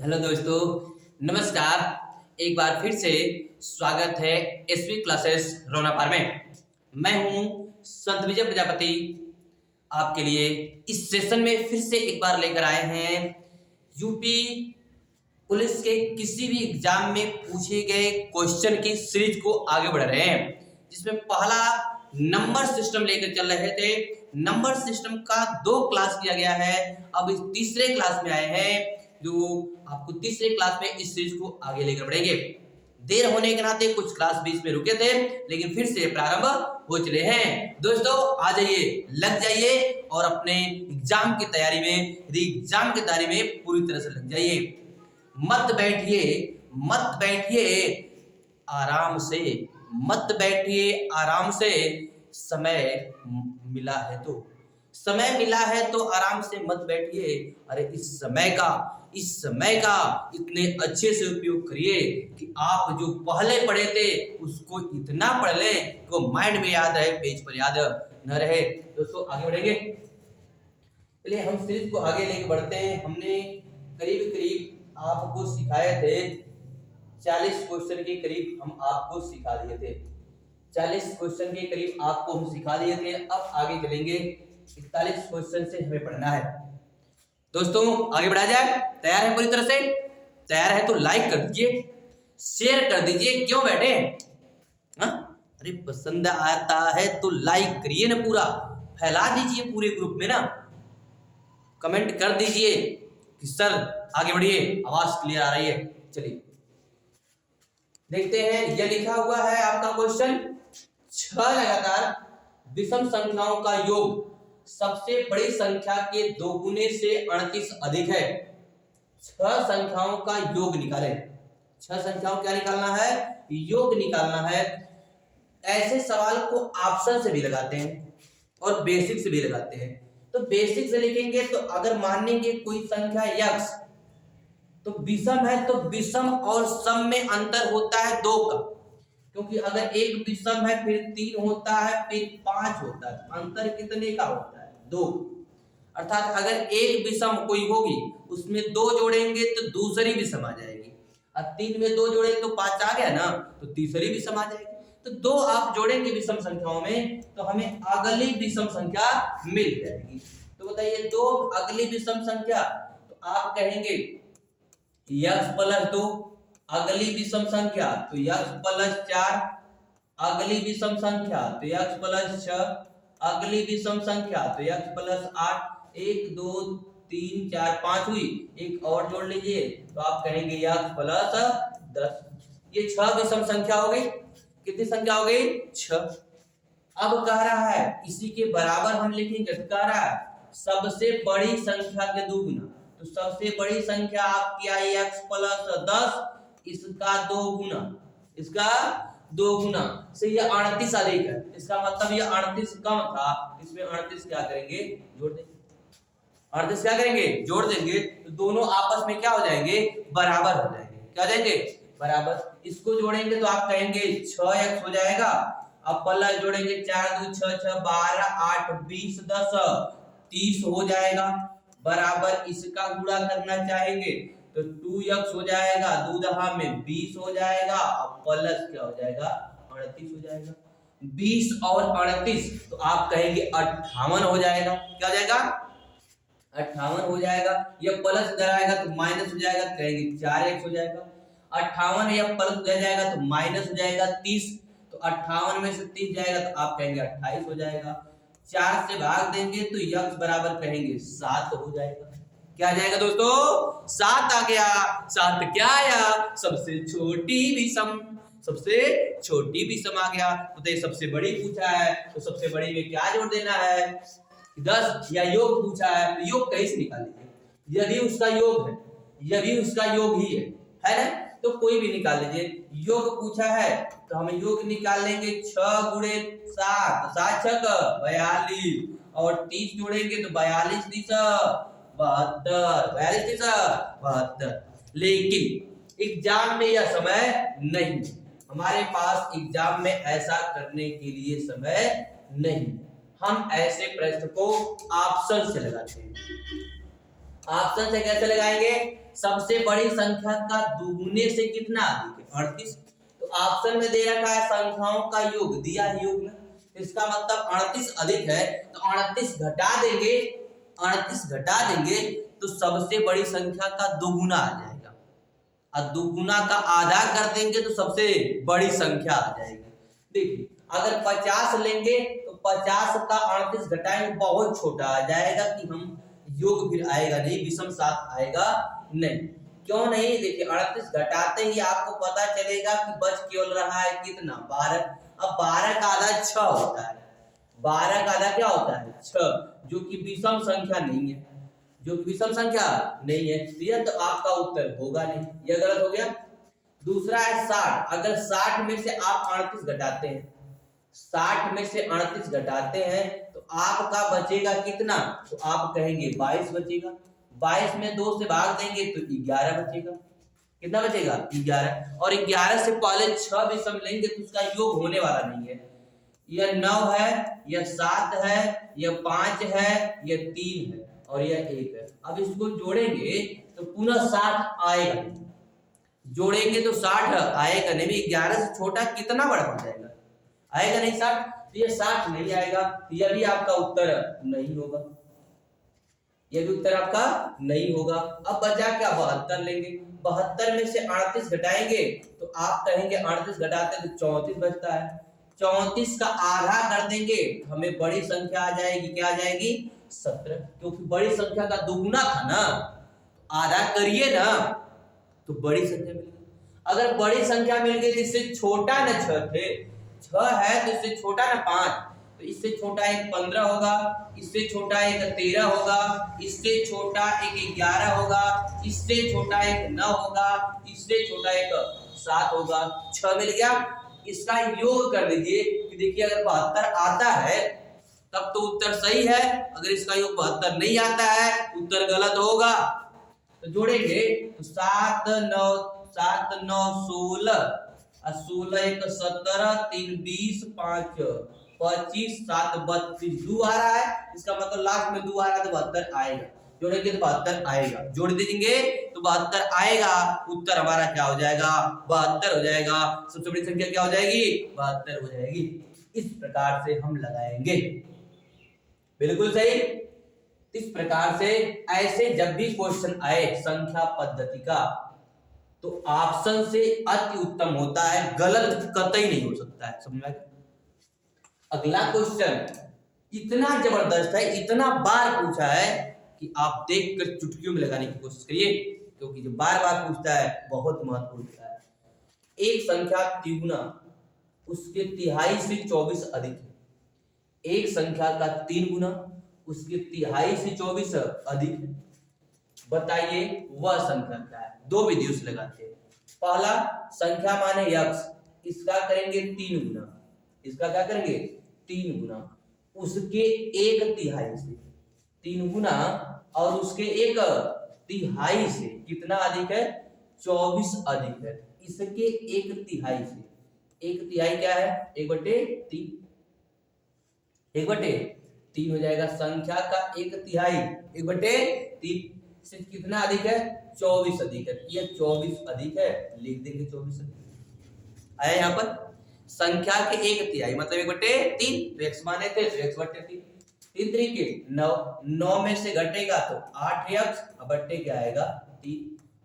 Hello दोस्तों, नमस्कार। एक बार फिर से स्वागत है एसवी क्लासेस रोनापार में। मैं हूं संत विजय प्रजापति। आपके लिए इस सेशन में फिर से एक बार लेकर आए हैं यूपी पुलिस के किसी भी एग्जाम में पूछे गए क्वेश्चन की सीरीज को आगे बढ़ रहे हैं, जिसमें पहला नंबर सिस्टम लेकर चल रहे थे। नंबर सिस्टम का 2 क्लास किया गया है। अब इस तीसरे क्लास में आए हैं, जो आपको तीसरे क्लास में इस सीरीज को आगे लेकर बढ़ेंगे। देर होने के नाते कुछ क्लास बीच में रुके थे, लेकिन फिर से प्रारंभ हो चले हैं। दोस्तों आ जाइए, लग जाइए और अपने एग्जाम की तैयारी में पूरी तरह से लग जाइए। मत बैठिए आराम से, मत बैठिए आराम से। समय मिला है तो आराम से मत बैठिए। अरे इस समय का इतने अच्छे से उपयोग करिए कि आप जो पहले पढ़े थे उसको इतना पढ़ लें कि वो माइंड में याद रहे, पेज पर याद न रहे। दोस्तों आगे बढ़ेंगे। चलिए हम सीरीज को आगे लेके बढ़ते हैं। हमने करीब आपको सिखाए थे 40 क्वेश्चन के करीब हम आपको सिखा दिए थे। 40 क्वेश्चन के करीब आपको हम सिखा दिए थे। अब आगे चलेंगे, 41 क्वेश्चन से हमें पढ़ना है। दोस्तों आगे बढ़ा जाए। तैयार है पूरी तरह से? तैयार है तो लाइक कर दीजिए, शेयर कर दीजिए। क्यों बैठे? अरे पसंद आता है तो लाइक करिए ना, पूरा फैला दीजिए पूरे ग्रुप में ना। कमेंट कर दीजिए कि सर आगे बढ़िए, आवाज क्लियर आ रही है। चलिए देखते हैं। यह लिखा हुआ है आपका क्वेश्चन, 6 लगातार विषम संख्याओं का योग सबसे बड़ी संख्या के 2 गुने से 38 अधिक है। 6 संख्याओं का योग निकालें। 6 संख्याओं क्या निकालना है? योग निकालना है। ऐसे सवाल को ऑप्शन से भी लगाते हैं और बेसिक से भी लगाते हैं। तो बेसिक से लिखेंगे तो अगर मानेंगे कोई संख्या x तो विषम है, तो विषम और सम में अंतर होता है 2 का, क्योंकि अगर एक विषम है फिर 3 होता है फिर 5 होता है, अंतर कितने का होता है? 2। अर्थात अगर एक विषम कोई होगी उसमें 2 जोड़ेंगे तो दूसरी विषम आ जाएगी, और 3 में 2 जोड़ेंगे तो 5 आ गया ना, तो तीसरी विषम आ जाएगी। तो 2 आप जोड़ेंगे विषम संख्याओं में तो हमें अगली विषम संख्या मिल जाएगी। तो बताइए 2 अगली विषम संख्या, तो आप कहेंगे x + 2 अगली विषम संख्या, तो x + 4 अगली विषम संख्या, तो x + 6 अगली विषम संख्या, तो x + 8। 1 2 3 4 5 हुई, एक और जोड़ लीजिए तो आप कहेंगे x + 10। ये 6 विषम संख्या हो गई। कितनी संख्या हो गई? 6। अब कह रहा है इसी के बराबर हम लिखेंगे। कह रहा है सबसे बड़ी संख्या के 2 गुना, तो सबसे बड़ी संख्या आपकी आई x + 10, इसका 2 गुना, इसका 2 गुना से ये 38 अधिक है। इसका मतलब ये 38 कम था, इसमें 38 क्या करेंगे? जोड़ देंगे। 38 क्या करेंगे? जोड़ देंगे। तो दोनों आपस में क्या हो जाएंगे? बराबर हो जाएंगे। क्या हो जाएंगे? बराबर। इसको जोड़ेंगे तो आप कहेंगे 6x हो जाएगा। अब प्लस जोड़ेंगे 4 2 6 6 12 8 20 10 30 हो जाएगा। बराबर इसका गुणा करना चाहेंगे तो 2x हो जाएगा, 2 दहा में 20 हो जाएगा, अब प्लस क्या हो जाएगा? 38 हो जाएगा। 20 और 38 तो आप कहेंगे 58 हो जाएगा। क्या हो जाएगा? 58 हो जाएगा। ये प्लस इधर आएगा तो माइनस हो जाएगा, तो कहेंगे 4x हो जाएगा। 58 या प्लस उधर जाएगा तो माइनस हो जाएगा 30, तो 58 में से 30 जाएगा तो आप कहेंगे 28 हो जाएगा। 4 से भाग देंगे तो x बराबर कहेंगे 7 हो जाएगा। क्या आ जाएगा दोस्तों? 7 आ गया। 7 क्या आया? सबसे छोटी विषम आ गया। तो सबसे बड़ी पूछा है तो सबसे बड़ी में क्या जोड़ देना है? 10। या योग पूछा है तो योग कैसे निकालेंगे? यदि उसका योग है, यदि उसका योग ही है ना, तो कोई भी निकाल लीजिए। योग पूछा है तो हम योग निकाल लेंगे 6 गुणे 7, 7 6 42, और 30 जोड़ेंगे तो 42 30 72, 42 30 72। लेकिन एग्जाम में यह समय नहीं, हमारे पास एग्जाम में ऐसा करने के लिए समय नहीं। हम ऐसे प्रश्न को ऑप्शन से लगाते हैं। ऑप्शन से कैसे लगाएंगे? सबसे बड़ी संख्या का दुगुने से कितना अधिक है? 38। तो ऑप्शन में दे रखा है संख्याओं का योग, दिया है योग में, इसका मतलब 38 अधिक है, तो 38 घटा देंगे, 38 घटा देंगे तो सबसे बड़ी संख्या का दोगुना आ जाएगा, और दोगुना का आधा कर देंगे तो सबसे बड़ी संख्या आ जाएगी। देखिए अगर 50 लेंगे तो 50 का 38 घटाएंगे बहुत छोटा आ जाएगा कि हम योग फिर आएगा नहीं, विषम सात आएगा नहीं। क्यों नहीं? देखिए 38 घटाते ही आपको पता चलेगा कि बच केवल रहा है कितना? 12। अब 12 का आधा 6 होता है, 12 का आधा क्या होता है? 6, जो कि विषम संख्या नहीं है, जो कि विषम संख्या नहीं है, यह तो आपका उत्तर होगा नहीं, यह गलत हो गया। दूसरा है 60। अगर 60 में से आप 38 घटाते हैं, 60 में से 38 घटाते हैं तो आपका बचेगा कितना? तो आप कहेंगे 22 बचेगा। 22 में 2 से भाग देंगे तो 11 बचेगा। कितना बचेगा? 11। और 11 से पहले 6 भी सम लेंगे तो उसका योग होने वाला नहीं है। यह 9 है, यह 7 है, यह 5 है, यह 3 है और यह 1 है। अब इसको जोड़ेंगे तो पुनः 60 आएगा, जोड़ेंगे तो 60 आएगा नहीं। 11 से छोटा कितना बड़ा हो जाएगा? आएगा नहीं 60, तो ये 60 नहीं आएगा, यह भी आपका उत्तर नहीं होगा, यह भी उत्तर आपका नहीं होगा। अब बचा क्या? 72 लेंगे, 72 में से 38 घटाएंगे तो आप कहेंगे 38 घटाते तो 34 बचता है, 34 का आधा कर देंगे हमें बड़ी संख्या आ जाएगी, क्या आ जाएगी? 17, क्योंकि बड़ी संख्या का दुगुना था ना, आधा करिए ना तो बड़ी संख्या मिल गई। अगर बड़ी संख्या मिल गई तो इससे छोटा न 6 थे, 6 है तो इससे छोटा ना 5, तो इससे छोटा एक 15 होगा, इससे छोटा एक 13 होगा, इससे छोटा एक 11 होगा, इससे छोटा एक 9 होगा, इससे छोटा एक 7 होगा। 6 मिल गया, इसका योग कर लीजिए कि देखिए अगर 72 आता है तब तो उत्तर सही है, अगर इसका योग 72 नहीं आता है उत्तर गलत होगा। तो जोड़ेंगे तो 7 9 16 और 16 एक 17, 3 20, 5 25, 7 32, 2 आ रहा है, इसका मतलब लास्ट में 2 आ रहा है तो 72 आएगा। जोड़ेंगे तो 72 आएगा, जोड़ दीजिए तो 72 आएगा, उत्तर हमारा क्या हो जाएगा? 72 हो जाएगा। सबसे बड़ी संख्या क्या हो जाएगी? 72 हो जाएगी। इस प्रकार से हम लगाएंगे, बिल्कुल सही। इस प्रकार से ऐसे जब भी क्वेश्चन आए संख्या पद्धति का तो ऑप्शन से अति उत्तम होता है, गलत कतई नहीं हो सकता है। समझ में? अगला क्वेश्चन इतना जबरदस्त है, इतना बार पूछा है कि आप देखकर चुटकियों में लगाने की कोशिश करिए, क्योंकि जो बार बार पूछता है बहुत महत्वपूर्ण होता है। एक संख्या तिगुना उसके तिहाई से 24 अधिक है, एक संख्या का 3 गुना उसके तिहाई से 24 अधिक है, बताइए वह संख्या क्या है? दो विधियों से लगाते हैं। पहला संख्या माने यक्ष, इसका करेंगे 3 गुना, इसका क्या करेंगे? 3 गुना उसके 1 तिहाई से, 3 गुना और उसके 1 तिहाई से कितना अधिक है? 24 अधिक है, इसके 1 तिहाई से। 1 तिहाई क्या है? 1/3, 1/3 हो जाएगा। संख्या का 1 तिहाई 1/3 से कितना अधिक है? 24 अधिक है, ये 24 अधिक है, लिख देंगे 24 अधिक आया। यहाँ पर संख्या के 1 तिहाई मतलब 1/3, तो x माने थे तो x/3, 3 3 9, 9 में से घटेगा तो 8x, अब बट्टे क्या आएगा? 3,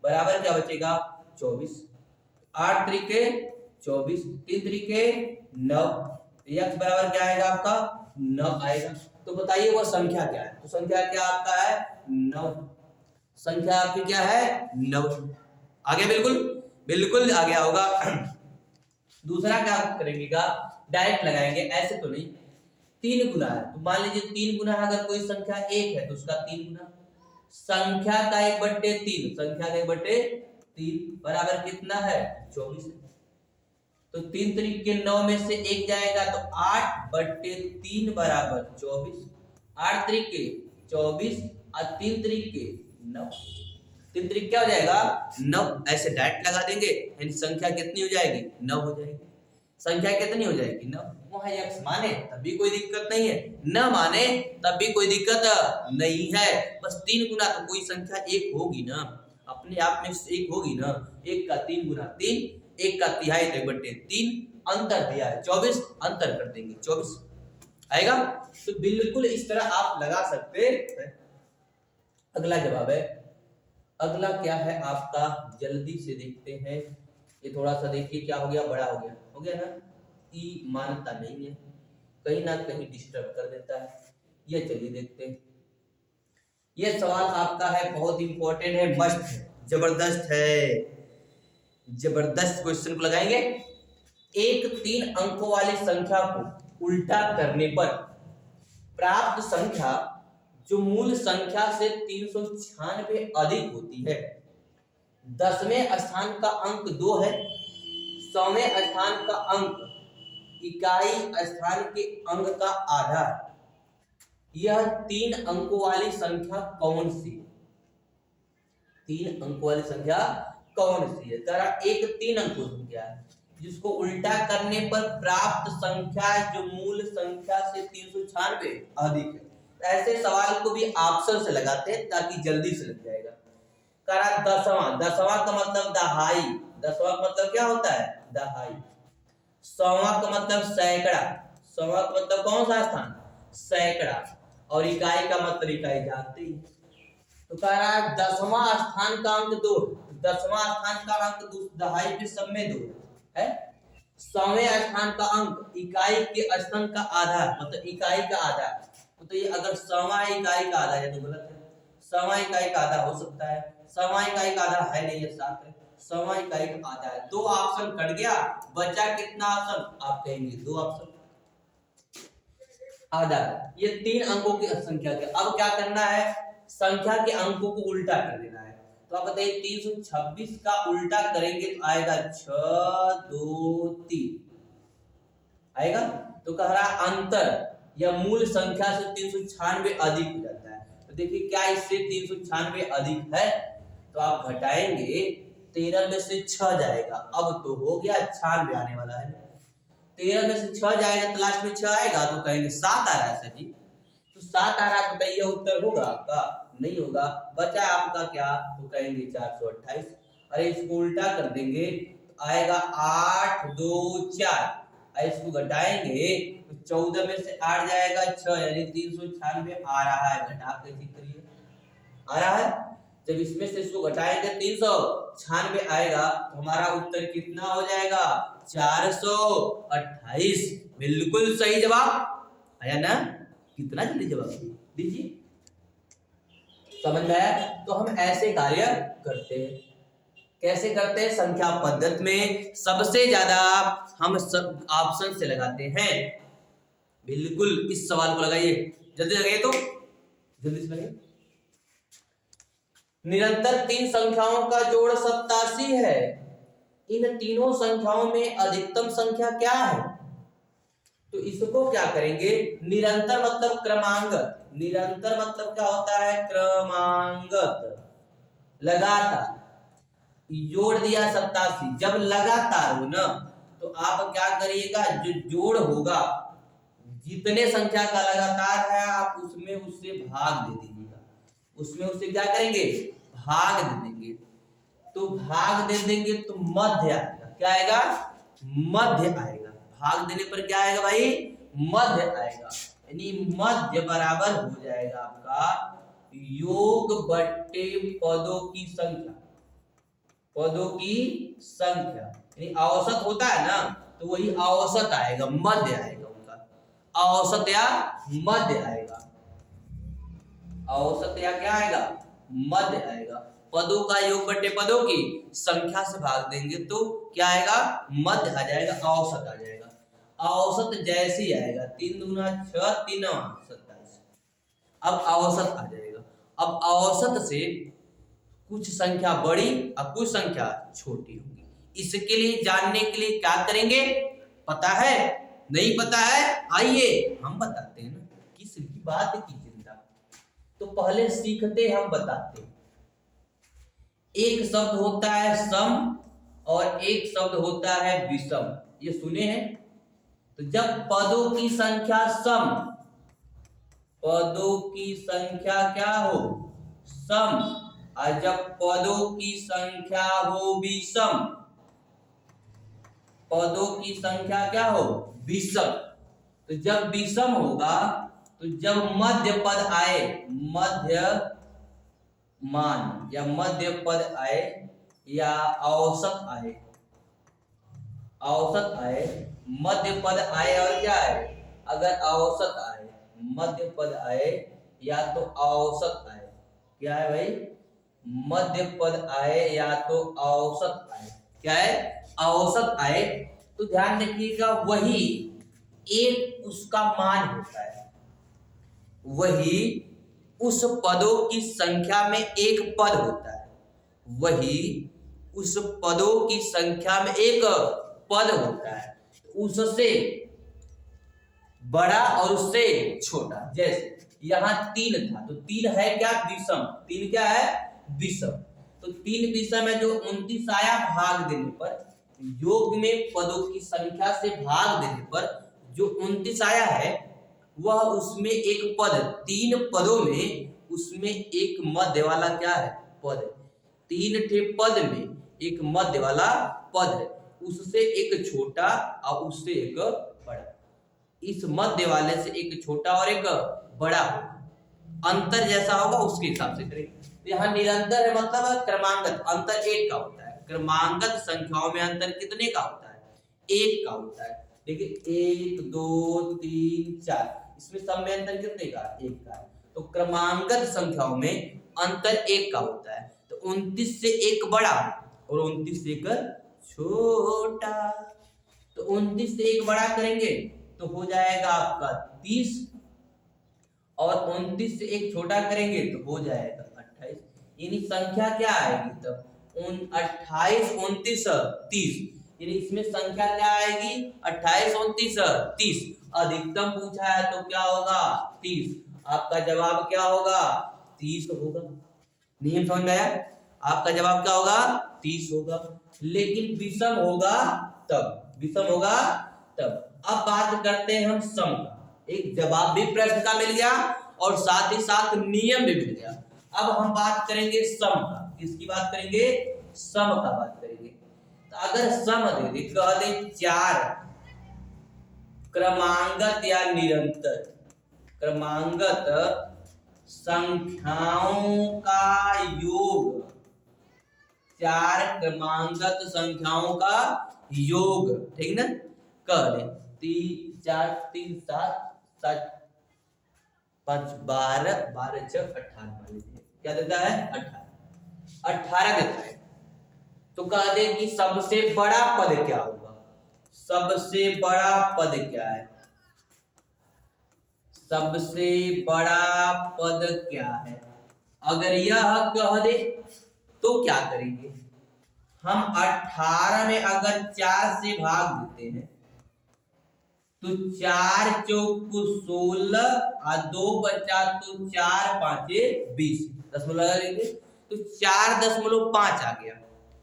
बराबर क्या बचेगा? 24, 8 3 24, 3 3 9, x बराबर क्या आएगा आपका? 9 आएगा। तो बताइए वो संख्या क्या है? तो संख्या क्या आपका है? 9। संख्या आपकी क्या है? 9। आगे बिल्कुल बिल्कुल आ गया होगा। दूसरा क्या करेंगे? डायरेक्ट लगाएंगे, ऐसे तो नहीं। 3 गुना है तो मान लीजिए 3 गुना अगर कोई संख्या 1 है तो उसका 3 गुना, संख्या का 1/3, संख्या का 1/3 बराबर कितना है? 24 है। तो 3 3 9 में से 1 जाएगा तो 8/3 बराबर 24, 8 3 24 और 3 3 9, 3 3 क्या हो जाएगा? 9। ऐसे डायरेक्ट लगा देंगे, यानी संख्या कितनी हो जाएगी? 9 हो जाएगी। संख्या कितनी हो जाएगी? 9। वहां x माने तब भी कोई दिक्कत नहीं है, न माने तब भी कोई दिक्कत नहीं है। बस 3 गुना तो कोई संख्या 1 होगी ना, अपने आप में 1 होगी ना। 1 का 3 गुना 3, 1 का तिहाई 1/3, अंतर दिया है 24, अंतर कर देंगे 24 आएगा। तो बिल्कुल इस तरह आप लगा सकते हैं। अगला जवाब है, अगला क्या है आपका, जल्दी से देखते हैं। ये थोड़ा सा देखिए क्या हो गया, बड़ा हो गया ना। ई मानता नहीं है, कहीं ना कहीं डिस्टर्ब कर देता है। ये चलिए देखते हैं। ये सवाल आपका है, बहुत इंपॉर्टेंट है, मस्त है, जबरदस्त है, जबरदस्त क्वेश्चन को लगाएंगे। एक 3 अंकों वाली संख्या को उल्टा करने पर प्राप्त संख्या जो मूल संख्या से 396 अधिक होती है। 10वें स्थान का अंक 2 है, 100वें स्थान का अंक इकाई स्थान के अंक का आधा है। यह 3 अंकों वाली संख्या कौन सी? 3 अंकों वाली संख्या कौन सी है? तारा एक 3 अंकों की संख्या है जिसको उल्टा करने पर प्राप्त संख्या जो मूल संख्या से 396 अधिक है। ऐसे सवाल को भी ऑप्शन से लगाते हैं ताकि जल्दी से लग जाएगा। करा 10वां का मतलब दहाई, 10वां का मतलब क्या होता है? दहाई। 100वां का मतलब सैकड़ा, 100वां का मतलब कौन सा स्थान? सैकड़ा। और इकाई का मतलब इकाई जानते ही। तो कह रहा है 10वां स्थान का अंक 2, 10वां स्थान का अंक 2 दहाई पे सब में 2 है। 100वें स्थान का अंक इकाई के स्तंभ का आधा, मतलब इकाई का आधा। तो ये अगर 100वां इकाई का आधा है तो गलत है। 100वां इकाई का आधा हो सकता है, 100वां इकाई का आधा है नहीं, ये 7 है। 100वां इकाई का आधा है। 2 ऑप्शन कट गया, बचा कितना ऑप्शन? आप कहेंगे 2 ऑप्शन आधा। ये 3 अंकों की संख्या के अब क्या करना है? संख्या के अंकों को उल्टा कर देना है। तो आप बताइए 326 का उल्टा करेंगे तो आएगा 6 2 3 आएगा। तो कह रहा अंतर या मूल संख्या से 396 अधिक हो जाता है। तो देखिए क्या इससे 396 अधिक है? तो आप घटाएंगे, 13 में से 6 जाएगा, अब तो हो गया 96 आने वाला है। 13 में से 6 जाएगा तो लास्ट में 6 आएगा, तो कहेंगे 7 आ रहा है सर जी। तो 7 आ रहा है, बताइए उत्तर होगा आपका? नहीं होगा। बचा आपका क्या? तो कहेंगे 428। अरे इसको उल्टा कर देंगे तो आएगा 8 2 4। इसको घटाएंगे तो 14 में से 8 जाएगा 6, यानी 396 आ रहा है। घटा के चेक करिए, आ रहा है। जब इसमें से इसको घटाएंगे 396 आएगा, तो हमारा उत्तर कितना हो जाएगा? 428। बिल्कुल सही जवाब आया ना? कितना जल्दी जवाब दीजिए, समझ में आया? तो हम ऐसे कार्य करते हैं। कैसे करते हैं? संख्या पद्धति में सबसे ज्यादा हम सब ऑप्शन से लगाते हैं। बिल्कुल इस सवाल को लगाइए, जल्दी लगाइए, तो जल्दी से लगाइए। निरंतर 3 संख्याओं का जोड़ 87 है। इन तीनों संख्याओं में अधिकतम संख्या क्या है? तो इसको क्या करेंगे? निरंतर मतलब क्रमांगत। निरंतर मतलब क्या होता है? क्रमांगत, लगातार। जोड़ दिया 87, जब लगातार हो ना तो आप क्या करिएगा? जो जोड़ होगा, जितने संख्या का लगातार है आप उसमें उससे भाग दे दीजिएगा। उसमें उससे क्या करेंगे? भाग दे देंगे। तो भाग दे देंगे तो मध्य आएगा। क्या आएगा? मध्य आएगा। भाग देने पर क्या आएगा भाई? मध्य आएगा। यानी मध्य बराबर हो जाएगा आपका योग बट्टे पदों की संख्या। पदों की संख्या यानी औसत होता है ना, तो वही औसत आएगा, मध्य आएगा उनका। औसत या मध्य आएगा। औसत या क्या आएगा? मध्य आएगा। पदों का योग बट्टे पदों की संख्या से भाग देंगे तो क्या आएगा? मध्य आ जाएगा, औसत आ जाएगा। औसत जैसे ही आएगा, 3 दूना 6, 3 27। अब औसत आ जाएगा। अब औसत से कुछ संख्या बड़ी और कुछ संख्या छोटी होगी। इसके लिए जानने के लिए क्या करेंगे? पता है? नहीं पता है? आइए हम बताते हैं ना, किसकी बात की चिंता। तो पहले सीखते हम बताते। एक शब्द होता है सम और एक शब्द होता है विषम। ये सुने हैं। तो जब पदों की संख्या सम, पदों की संख्या क्या हो, सम, और जब पदों की संख्या हो विषम, पदों की संख्या क्या हो, विषम। तो जब विषम होगा तो जब मध्य पद आए, मध्य मान या मध्य पद आए या औसत आए, औसत आए, मध्य पद आए और क्या आए, अगर औसत आए, मध्य पद आए या तो औसत आए, क्या है भाई, मध्य पद आए या तो औसत आए, क्या है, औसत आए, तो ध्यान रखिएगा वही एक उसका मान होता है, वही उस पदों की संख्या में एक पद होता है, वही उस पदों की संख्या में एक पद होता है, उससे बड़ा और उससे छोटा। जैसे यहाँ 3 था तो 3 है क्या, विषम, 3 क्या है, विषम। तो 3 विषम है, जो 29 आया, भाग देने पर, योग में पदों की संख्या से भाग देने पर जो 29 आया है वह उसमें एक पद, 3 पदों में उसमें एक मध्य वाला क्या है, पद है। 3 ठे पद में एक मध्य वाला पद है, उससे एक छोटा और उससे एक बड़ा। इस मध्य वाले से एक छोटा और एक बड़ा अंतर जैसा होगा उसके हिसाब से करेंगे। यहाँ निरंतर है मतलब क्रमांगत, अंतर 1 का होता है। क्रमांगत संख्याओं में अंतर कितने का होता है, 1 का होता है। देखिए 1 2 3 4, इसमें सब में अंतर कितने का, 1 का है। तो क्रमांगत संख्याओं में अंतर 1 का होता है। तो 29 से 1 बड़ा और 29 से 1 छोटा। तो 29 से 1 बड़ा करेंगे तो हो जाएगा आपका 30, और 29 से 1 छोटा करेंगे तो हो जाएगा 28। यानी संख्या क्या आएगी तब, 28 29 30, यानी इसमें संख्या क्या आएगी, 28 29 30। अधिकतम पूछा है तो क्या होगा, 30। आपका जवाब क्या होगा, 30 होगा। नियम समझ में आया, आपका जवाब क्या होगा, 30 होगा। लेकिन विषम होगा तब, विषम होगा तब। अब बात करते हैं हम सम का। एक जवाब भी प्रश्न का मिल गया और साथ ही साथ नियम भी मिल गया। अब हम बात करेंगे सम का। किसकी बात करेंगे, सम का बात करेंगे। तो अगर सम दे दे, कह दे 4 क्रमांगत या निरंतर, क्रमांगत संख्याओं का योग, 4 क्रमांगत संख्याओं का योग, ठीक ना, कह दे 3 4 3 7 7 5 12 12 6 18, क्या देता है, 18 देता है। तो कह दे कि सबसे बड़ा पद क्या होगा, सबसे बड़ा पद क्या है, सबसे बड़ा पद क्या है। अगर यह कह दे तो क्या करेंगे हम, 18 में अगर 4 से भाग देते हैं तो 4 चौक 16 और 2 बचा तो 4 5 20, दशमलव लगा लेंगे तो 4.5 आ गया,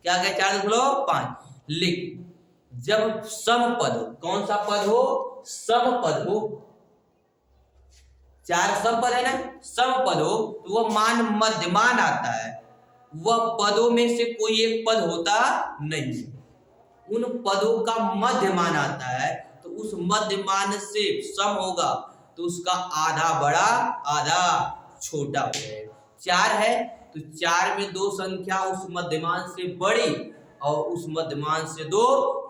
क्या गया, 4.5। लेकिन जब सम पद हो, कौन सा पद हो, सम पद हो, 4 सम पद है ना, सम पद हो तो वह मान मध्यमान आता है, वह पदों में से कोई एक पद होता नहीं, उन पदों का मध्यमान आता है। तो उस मध्यमान से सम होगा तो उसका आधा बड़ा आधा छोटा हो जाएगा। 4 है तो 4 में 2 संख्या उस मध्यमान से बड़ी और उस मध्यमान से 2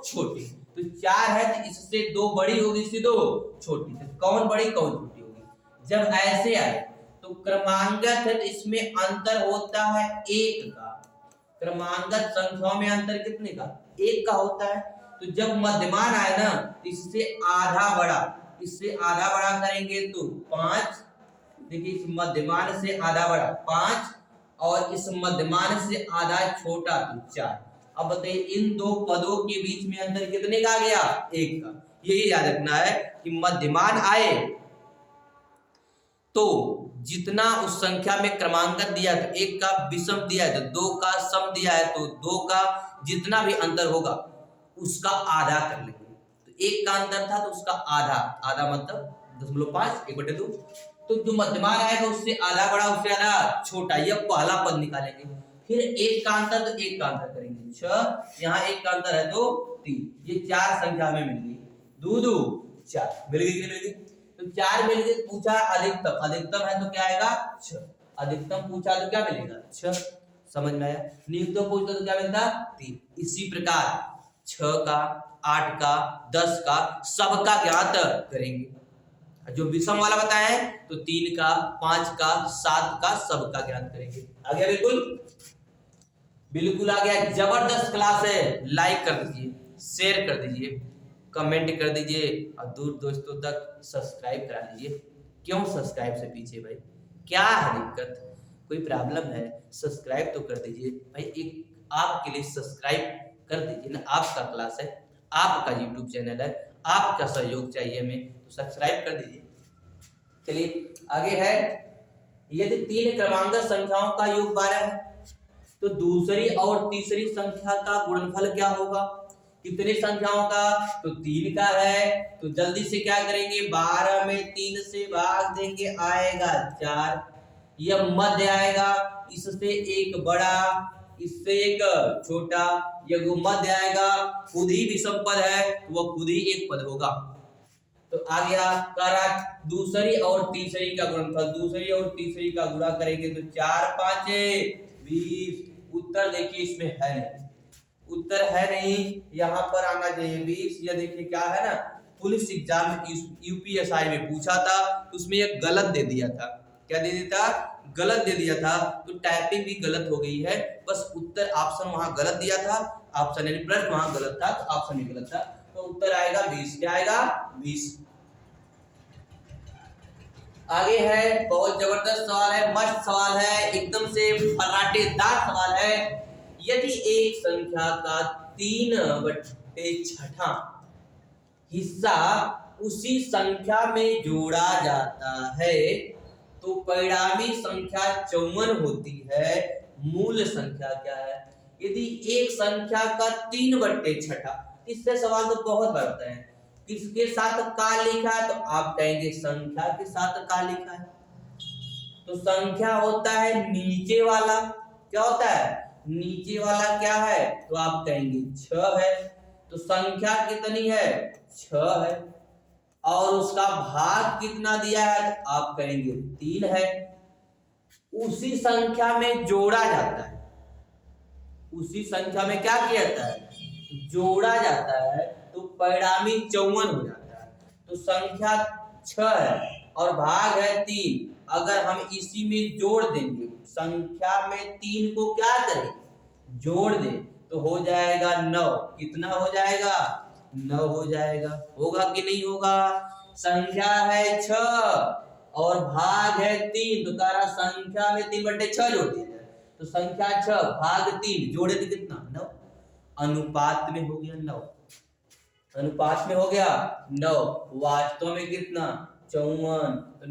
छोटी। तो 4 है तो इससे 2 बड़ी होगी, इससे 2 छोटी। तो कौन बड़ी कौन छोटी होगी, जब ऐसे आए तो क्रमांगत है तो इसमें अंतर होता है 1 का। क्रमांगत संख्याओं में अंतर कितने का, 1 का होता है। तो जब मध्यमान आए ना इससे आधा बड़ा, इससे आधा बड़ा करेंगे तो 5, देखिए इस मध्यमान से आधा बड़ा 5 और इस मध्यमान से आधा छोटा तो 4। अब बताइए इन 2 पदों के बीच में अंतर कितने का आ गया, 1 का। यही याद रखना है कि मध्यमान आए तो जितना उस संख्या में क्रमांकन दिया है, 1 का विषम दिया है तो 2 का सम दिया है, तो 2 का जितना भी अंतर होगा उसका आधा कर लेंगे। एक का अंतर था तो उसका आधा, आधा मतलब 0.5, 1/2। तो जो मध्यमान आएगा उससे आधा बड़ा, उससे आधा छोटा, ये पहला पद निकालेंगे। फिर एक का अंतर तो एक का अंतर करेंगे 6, यहाँ एक का अंतर है तो 3, ये 4 संख्या में मिल गई, 2 2 4 मिल गई, मिल गई। तो 4 मिल गई। पूछा अधिकतम, अधिकतम है तो क्या आएगा 6, अधिकतम पूछा तो क्या मिलेगा 6, समझ में आया। न्यूनतम पूछता तो क्या मिलता 3। इसी प्रकार 6 का, 8 का, 10 का सबका ज्ञात करेंगे। जो विषम वाला बताया है तो 3 का, 5 का, 7 का सबका ज्ञात करेंगे। आ गया बिल्कुल, बिल्कुल आ गया। जबरदस्त क्लास है, लाइक कर दीजिए, शेयर कर दीजिए, कमेंट कर दीजिए और दूर दोस्तों तक सब्सक्राइब करा दीजिए। क्यों सब्सक्राइब से पीछे भाई, क्या है दिक्कत, कोई प्रॉब्लम है? सब्सक्राइब तो कर दीजिए भाई, एक आपके लिए सब्सक्राइब कर दीजिए ना, आपका क्लास है, आपका यूट्यूब चैनल है, आपका सहयोग चाहिए हमें, तो सब्सक्राइब कर दीजिए। चलिए आगे है, यदि 3 क्रमांक संख्याओं का योग 12 है तो दूसरी और तीसरी संख्या का गुणनफल क्या होगा? कितने संख्याओं का? तो 3 का है, तो जल्दी से क्या करेंगे, 12 में 3 से भाग देंगे, आएगा 4, यह मध्य आएगा, इससे एक बड़ा, इससे एक छोटा, यह मध्य आएगा, खुद ही विषम पद है तो वह खुद ही एक पद होगा। तो आ गया करा दूसरी और तीसरी का गुणनफल, दूसरी और तीसरी का गुणा करेंगे तो 4 5 20। उत्तर देखिए इसमें है नहीं, उत्तर है नहीं, यहाँ पर आना चाहिए 20। यह देखिए क्या है ना, पुलिस एग्जाम यूपीएसआई में पूछा था, उसमें यह गलत दे दिया था। क्या दे दिया था? गलत दे दिया था, तो टाइपिंग भी गलत हो गई है, बस उत्तर ऑप्शन वहां गलत दिया था, ऑप्शन यानी प्रश्न वहां गलत था, तो ऑप्शन भी गलत था, तो उत्तर आएगा 20। क्या आएगा 20। आगे है, बहुत जबरदस्त सवाल है, मस्त सवाल है, एकदम से फर्राटेदार सवाल है। यदि एक संख्या का 3/6 हिस्सा उसी संख्या में जोड़ा जाता है तो परिणामी संख्या 54 होती है, मूल संख्या क्या है? यदि एक संख्या का 3/6, इससे सवाल तो बहुत बनता है, किसके साथ का लिखा है? तो आप कहेंगे संख्या के साथ का लिखा है, तो संख्या होता है नीचे वाला, क्या होता है नीचे वाला, क्या है? तो आप कहेंगे 6 है, तो संख्या कितनी है 6 है, और उसका भाग कितना दिया है? तो आप कहेंगे 3 है। उसी संख्या में जोड़ा जाता है, उसी संख्या में क्या किया जाता है? जोड़ा जाता है, तो परिणामी 54 हो जाता है। तो संख्या 6 है और भाग है 3, अगर हम इसी में जोड़ देंगे, संख्या में 3 को क्या करें? जोड़ दें, तो हो जाएगा 9। कितना हो जाएगा? 9 हो जाएगा। होगा कि नहीं होगा? संख्या है 6 और भाग है 3, तो तारा संख्या में 3/6 जोड़ दिया जाए, तो संख्या 6 भाग 3 जोड़े तो कितना 9, अनुपात में हो गया 9, अनुपात में हो गया 9, वास्तव में कितना 54।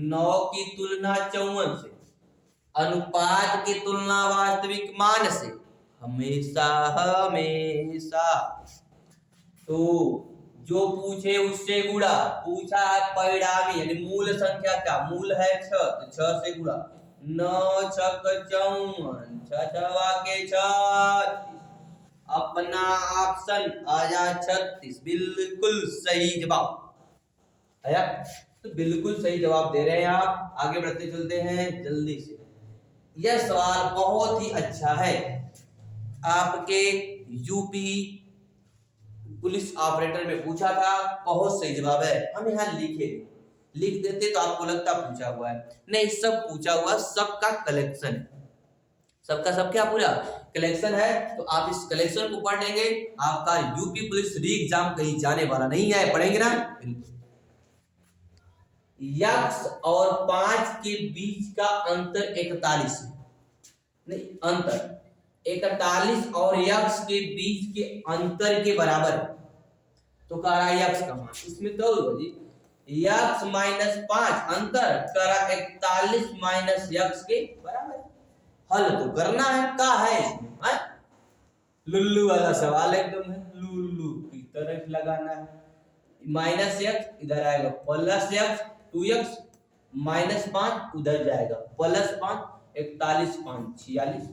9 की तुलना 54 से, अनुपात की तुलना वास्तविक मान से हमेशा हमेशा, तो जो पूछे उससे गुणा, पूछा है परिणामी यानी मूल संख्या, क्या मूल है 6, तो 6 से गुणा, 9 छक 54, 6 छवा के 36, अपना ऑप्शन आया 36, बिल्कुल सही जवाब आया। तो बिल्कुल सही जवाब दे रहे हैं आप। आगे बढ़ते चलते हैं जल्दी से। यह सवाल बहुत ही अच्छा है, आपके यूपी पुलिस ऑपरेटर में पूछा था, बहुत सही जवाब है। हम यहाँ लिख देते तो आपको लगता पूछा हुआ है, नहीं सब पूछा हुआ, सबका कलेक्शन है, सबका सब क्या पूरा कलेक्शन है। तो आप इस कलेक्शन को पढ़ लेंगे, आपका यूपी पुलिस री एग्जाम कहीं जाने वाला नहीं है, पढ़ेंगे ना बिल्कुल। यक्स और 5 के बीच का अंतर 41 नहीं, अंतर 41 और यक्स के बीच के अंतर के बराबर है, तो कह रहा यक्स का मान, इसमें तो जी यक्स -5 अंतर करा 41 माइनस यक्स के बराबर। हल तो करना है, का है इसमें है? लुल्लू वाला सवाल एकदम है, लुल्लू की तरफ लगाना है, माइनस एक्स इधर आएगा प्लस एक्स, 2x माइनस 5 उधर जाएगा प्लस 5, 41 5 46,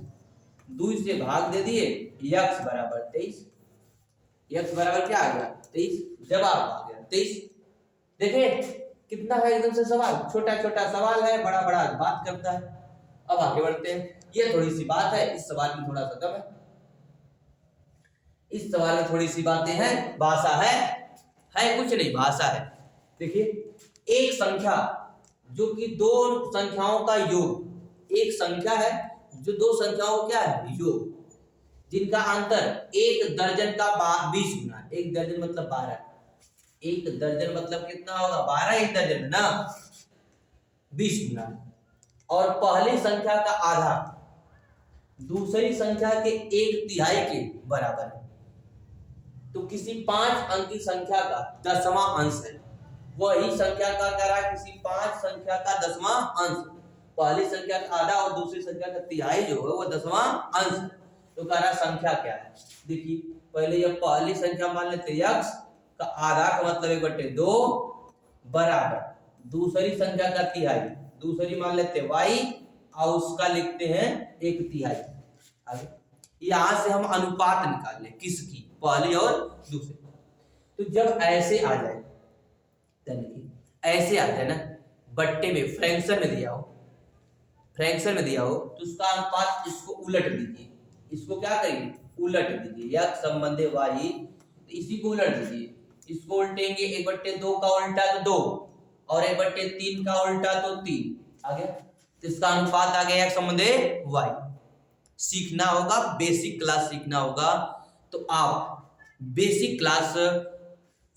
2 से भाग दे दिए, x बराबर 23। x बराबर क्या आ गया 23, जवाब आ गया 23। देखिए कितना है एकदम से सवाल, छोटा छोटा सवाल है, बड़ा बड़ा बात करता है। अब आगे बढ़ते हैं। ये थोड़ी सी बात है, इस सवाल में थोड़ा सा कम है, इस सवाल में थोड़ी सी बातें हैं, भाषा है कुछ नहीं, भाषा है। देखिए एक संख्या जो कि दो संख्याओं का योग, एक संख्या है जो दो संख्याओं क्या है योग, जिनका अंतर एक दर्जन का 20 गुना, एक दर्जन मतलब 12, एक दर्जन मतलब कितना होगा 12, एक दर्जन ना 20 गुना, और पहली संख्या का आधा दूसरी संख्या के 1/3 के बराबर है। तो किसी 5 अंकी संख्या का 10वां अंश है, वही संख्या का कह रहा है किसी 5 संख्या का 10वां अंश, पहली संख्या का आधा और दूसरी संख्या का तिहाई जो है वो 10वां अंश। तो कह रहा संख्या क्या है। देखिए पहले ये पहली संख्या मान लेते x का आधा का मतलब 1/2 बराबर दूसरी संख्या का तिहाई, दूसरी मान लेते y और उसका लिखते हैं 1/3। आगे यहां से हम अनुपात निकाल लें किसकी, पहली और दूसरी। तो जब ऐसे आ जाए, ऐसे आ जाए ना बट्टे में, फ्रैक्शन में दिया हो, फ्रैक्शन में दिया हो तो उसका अनुपात इसको उलट दीजिए, इसको क्या करिए उलट दीजिए, x संबंधी y, इसी को उलट दीजिए, इसको उल्टेंगे 1/2 का उल्टा तो 2 और 1/3 का उल्टा तो 3 आ गया, तो इसका अनुपात आ गया x संबंधी y। सीखना होगा, बेसिक क्लास सीखना होगा, तो आप बेसिक क्लास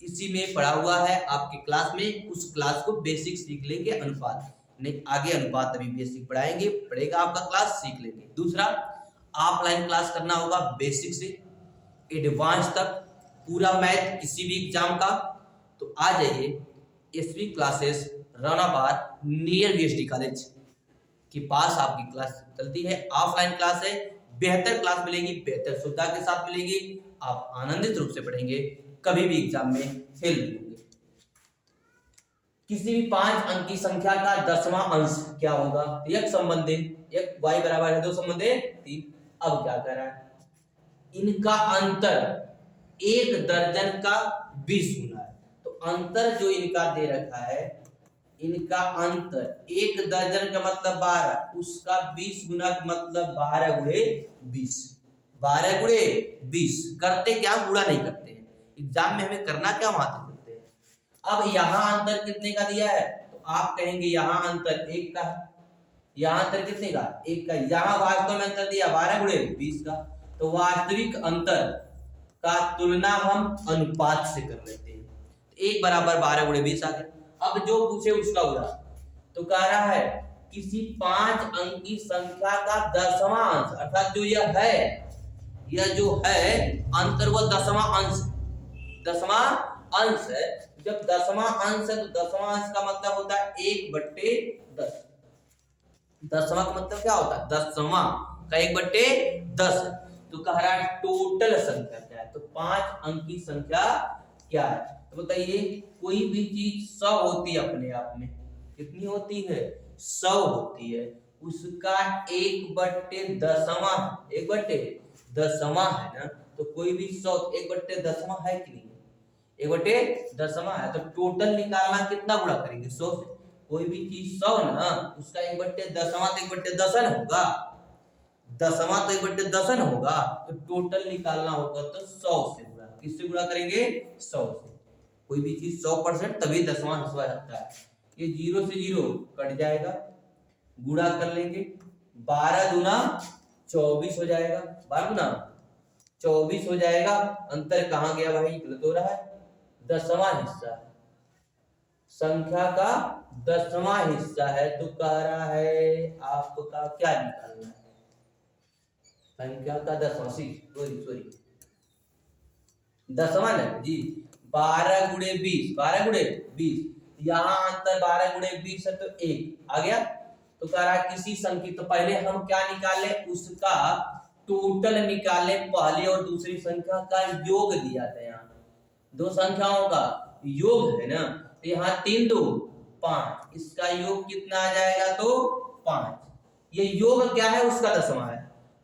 इसी में पढ़ा हुआ है आपके क्लास में, उस क्लास को बेसिक सीख लेंगे, अनुपात नहीं आगे अनुपात अभी बेसिक पढ़ाएंगे, पढ़ेगा आपका क्लास सीख लेंगे। दूसरा ऑफलाइन क्लास करना होगा बेसिक से एडवांस तक, पूरा मैथ किसी भी एग्जाम का, तो आ जाइए SV classes Ranabad near BSD college के पास आपकी क्लास चलती है, ऑफलाइन क्लास है, बेहतर क्लास मिलेगी, बेहतर सुविधा के साथ मिलेगी, आप आनंदित रूप से पढ़ेंगे, कभी भी एग्जाम में फेल नहीं होंगे। किसी भी 5 अंकी संख्या का 10वां अंश क्या होगा, x संबंधी x y बराबर है 2 संबंधी 3। अब क्या कर रहा है, इनका अंतर एक दर्जन का 20 गुना है, तो अंतर जो इनका दे रखा है, इनका अंतर एक दर्जन का मतलब 12, उसका 20 गुना का मतलब 12 गुणे 20, 12 गुणे 20 करते क्या, गुणा नहीं करते हैं, एग्जाम में हमें करना क्या महत्व करते हैं। अब यहाँ अंतर कितने का दिया है, तो आप कहेंगे यहाँ अंतर 1 का है, यहाँ अंतर कितने का 1 का, यहाँ वास्तव में अंतर दिया 12 गुणे 20 का, तो वास्तविक अंतर का तुलना हम अनुपात से कर लेते हैं, 1 बराबर 12 गुणे 20 आ गया। अब जो पूछे उसका उड़ा, तो कह रहा है किसी 5 अंकी संख्या का 10वां अंश, अर्थात जो यह है, यह जो है अंतर वो 10वां अंश, 10वां अंश है। जब 10वां अंश है तो 10वां अंश का मतलब होता है 1/10, 10वां का मतलब क्या होता है 10वां का 1/10, तो कह रहा है टोटल संख्या क्या है, तो 5 अंकी संख्या क्या है, तो बताइए कोई भी चीज 100 होती है अपने आप में, कितनी होती है 100 होती है, उसका 1/10वां 1/10वां है ना, तो कोई भी 100 1/10वां है कि नहीं, 1/10वां है, तो टोटल निकालना कितना गुणा करेंगे 100 से, कोई भी चीज 100 ना, उसका 1/10वां तो 1/10 होगा, 10वां तो 1/10 होगा, तो टोटल निकालना होगा तो 100 से गुणा, किससे गुणा करेंगे 100 से। कोई भी चीज 100% तभी 10वां हिस्सा रहता है, ये 0 से 0 कट जाएगा, गुणा कर लेंगे, 12 दूना 24 हो जाएगा, 12 दूना 24 हो जाएगा, अंतर कहाँ गया भाई, गलत हो रहा है, 10वां हिस्सा है, संख्या का 10वां हिस्सा है, तो कह रहा है आपका क्या निकालना है, संख्या का 10वां, सॉरी 10वां है जी, 12 गुणे 20, 12 गुणे 20, यहाँ अंतर 12 गुणे 20 है तो 1 आ गया, तो कह रहा है किसी संख्या, तो पहले हम क्या निकाले, उसका टोटल निकाले, पहली और दूसरी संख्या का योग दिया था, यहाँ दो संख्याओं का योग है ना, तो यहाँ 3 2 5, इसका योग कितना आ जाएगा तो 5। ये योग क्या है, उसका दसवां है,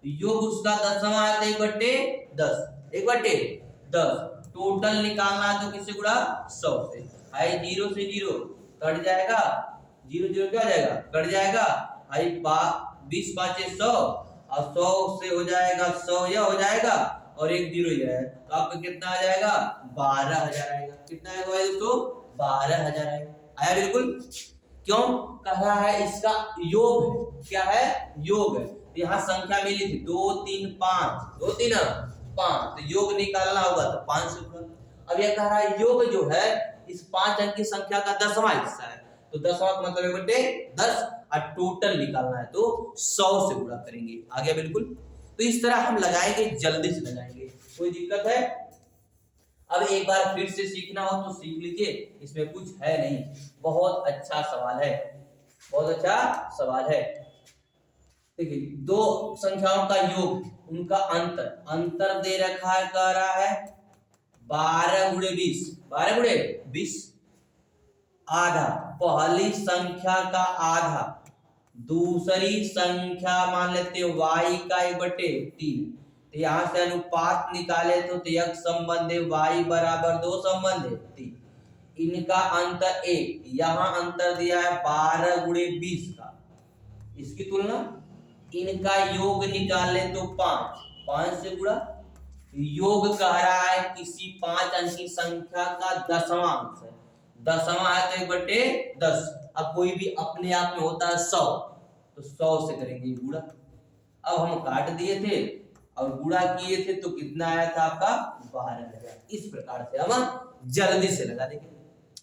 योग उसका दसवां है तो 1/10, 1/10 टोटल निकालना है तो किससे गुणा, 100 से। आई 0 से 0 कट जाएगा, 0 0 क्या हो जाएगा, कट जाएगा। आई 20 5 100 और 100 से हो जाएगा 100, यह हो जाएगा और 1 0 यह है, तो आपका कितना आ जाएगा, 12,000 आएगा। कितना आएगा भाई दोस्तों, 12,000 आएगा। आया बिल्कुल। क्यों कह रहा है, इसका योग है, क्या है, योग है। यहाँ संख्या मिली थी 2 3 5, 2 3 5, तो योग निकालना होगा तो 5 से गुणा। अब यह कह रहा है योग जो है इस 5 अंक की संख्या का 10वां हिस्सा है, तो 10वां का मतलब 1/10 और टोटल निकालना है तो 100 से गुणा करेंगे। आ गया बिल्कुल। तो इस तरह हम लगाएंगे, जल्दी से लगाएंगे, कोई दिक्कत है। अब एक बार फिर से सीखना हो तो सीख लीजिए, इसमें कुछ है नहीं, बहुत अच्छा सवाल है, बहुत अच्छा सवाल है। देखिए, दो संख्याओं का योग, उनका अंतर, अंतर दे रखा है, कह रहा है 12 गुणे 20, 12 गुणे 20, आधा, पहली संख्या का आधा, दूसरी संख्या मान लेते हैं y का 1/3, तो यहां से अनुपात निकाले तो x संबंध है y बराबर 2 संबंध है 3, इनका अंतर 1, यहाँ अंतर दिया है 12 गुणे 20 का, इसकी तुलना, इनका योग निकाले तो 5, 5 से गुणा, योग कह रहा है किसी 5 अंक की संख्या का 10वां अंश है, 10वां है तो 1/10। अब कोई भी अपने आप में होता है 100, तो 100 से करेंगे गुणा। अब हम काट दिए थे और गुणा किए थे तो कितना आया था आपका, 12,000। इस प्रकार से हम जल्दी से लगा देंगे।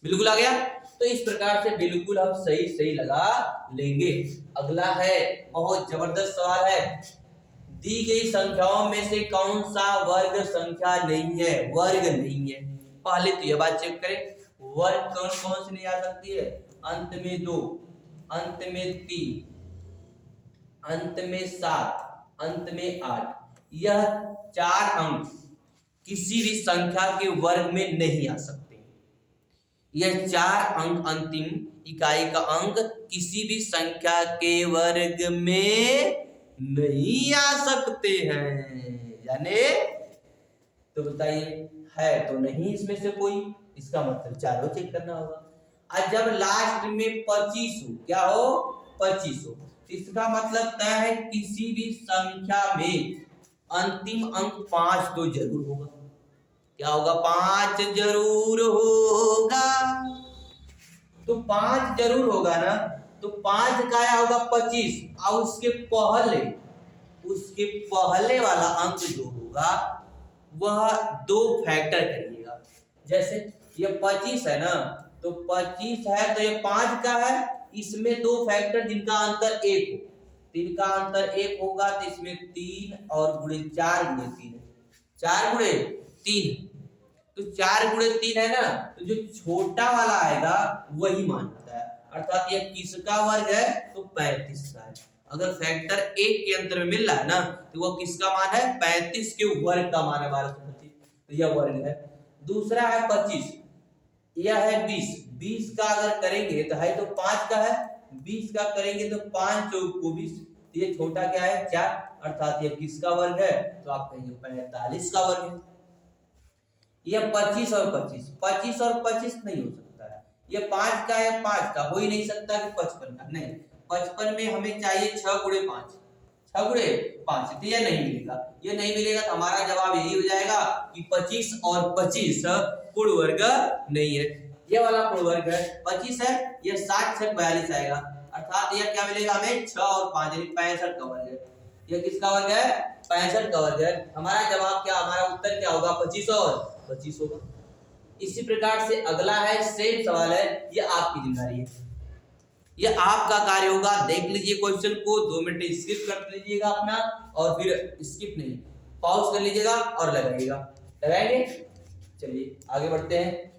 बिल्कुल आ गया। तो इस प्रकार से बिल्कुल हम सही सही लगा लेंगे। अगला है, बहुत जबरदस्त सवाल है, दी गई संख्याओं में से कौन सा वर्ग संख्या नहीं है, वर्ग नहीं है। पहले तो यह बात चेक करें, वर्ग कौन कौन सी नहीं आ सकती है, अंत में 2, अंत में 3, अंत में 7, अंत में 8, यह 4 अंक किसी भी संख्या के वर्ग में नहीं आ सकते। यह 4 अंक अंतिम इकाई का अंक किसी भी संख्या के वर्ग में नहीं आ सकते हैं। यानी तो बताइए, है तो नहीं इसमें से कोई, इसका मतलब चारों चेक करना होगा। और जब लास्ट में 25 हो, क्या हो, 25 हो, इसका मतलब तय है किसी भी संख्या में अंतिम अंक 5 तो जरूर होगा। क्या होगा, 5 जरूर होगा। तो 5 जरूर होगा ना, तो 5 का क्या होगा, 25, और उसके पहले वाला अंक जो होगा वह 2 फैक्टर करिएगा। जैसे ये 25 है ना, तो 25 है तो ये 5 का है, इसमें 2 फैक्टर जिनका अंतर 1 हो, 3 का अंतर 1 होगा, तो इसमें 3 और गुणे 4 गुणे 3 है, 4 गुणे 3, तो 4 गुणे 3 है ना, तो जो छोटा वाला आएगा वही मान होता है। अर्थात ये किसका वर्ग है, तो 35 का है। अगर फैक्टर 1 के अंतर में मिल रहा है ना, तो वो किसका मान है, 35 के वर्ग का मान है 1225, तो यह वर्ग है। दूसरा है 25, यह है 20, 20 का अगर करेंगे तो है तो 5 का है, 20 का करेंगे तो 5 चौक 20, तो ये छोटा क्या है, 4, अर्थात ये किसका वर्ग है, तो आप कहेंगे 45 का वर्ग है। ये 25 और 25, 25 और 25 नहीं हो सकता है, ये 5 का है, 5 का हो ही नहीं सकता कि 55 का, नहीं, 55 में हमें चाहिए 6 गुणे 5, 6 गुणे 5, तो ये नहीं मिलेगा, ये नहीं मिलेगा, तो हमारा जवाब यही हो जाएगा कि 25 और 25 पूर्ण वर्ग नहीं है। ये वाला पूर्ण वर्ग है, 25 है, ये 7 से 42 आएगा, अर्थात यह क्या मिलेगा हमें, 6 और 5 यानी 65 का वर्ग है। ये किसका वर्ग है, 65 का वर्ग है। हमारा जवाब क्या, हमारा उत्तर क्या होगा, 25 और 25 होगा। इसी प्रकार से अगला है, सेम सवाल है, ये आपकी जिम्मेदारी है, ये आपका कार्य होगा। देख लीजिए क्वेश्चन को, 2 मिनट स्किप कर लीजिएगा अपना, और फिर स्किप नहीं, पॉज कर लीजिएगा और लगाइएगा, लगाएंगे। चलिए आगे बढ़ते हैं।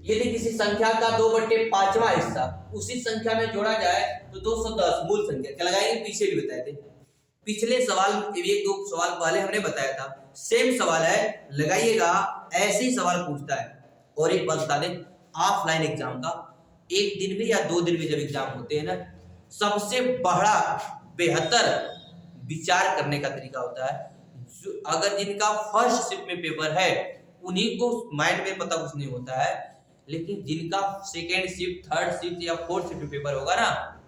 यदि किसी संख्या का 2/5वां हिस्सा उसी संख्या में जोड़ा जाए तो 210 मूल संख्या, क्या लगाएंगे, पीछे भी बताए थे, पिछले सवाल 1-2 सवाल पहले हमने बताया था, सेम सवाल है, लगाइएगा ऐसे ही सवाल पूछता है। और एक बात बता दें, ऑफलाइन एग्जाम का एक दिन में या 2 दिन में जब एग्जाम होते हैं ना, सबसे बड़ा बेहतर विचार करने का तरीका होता है, अगर जिनका फर्स्ट शिफ्ट में पेपर है उन्हीं को माइंड में पता कुछ नहीं होता है, लेकिन जिनका सेकेंड शिफ्ट, थर्ड शिफ्ट या फोर्थ शिफ्ट में पेपर होगा ना,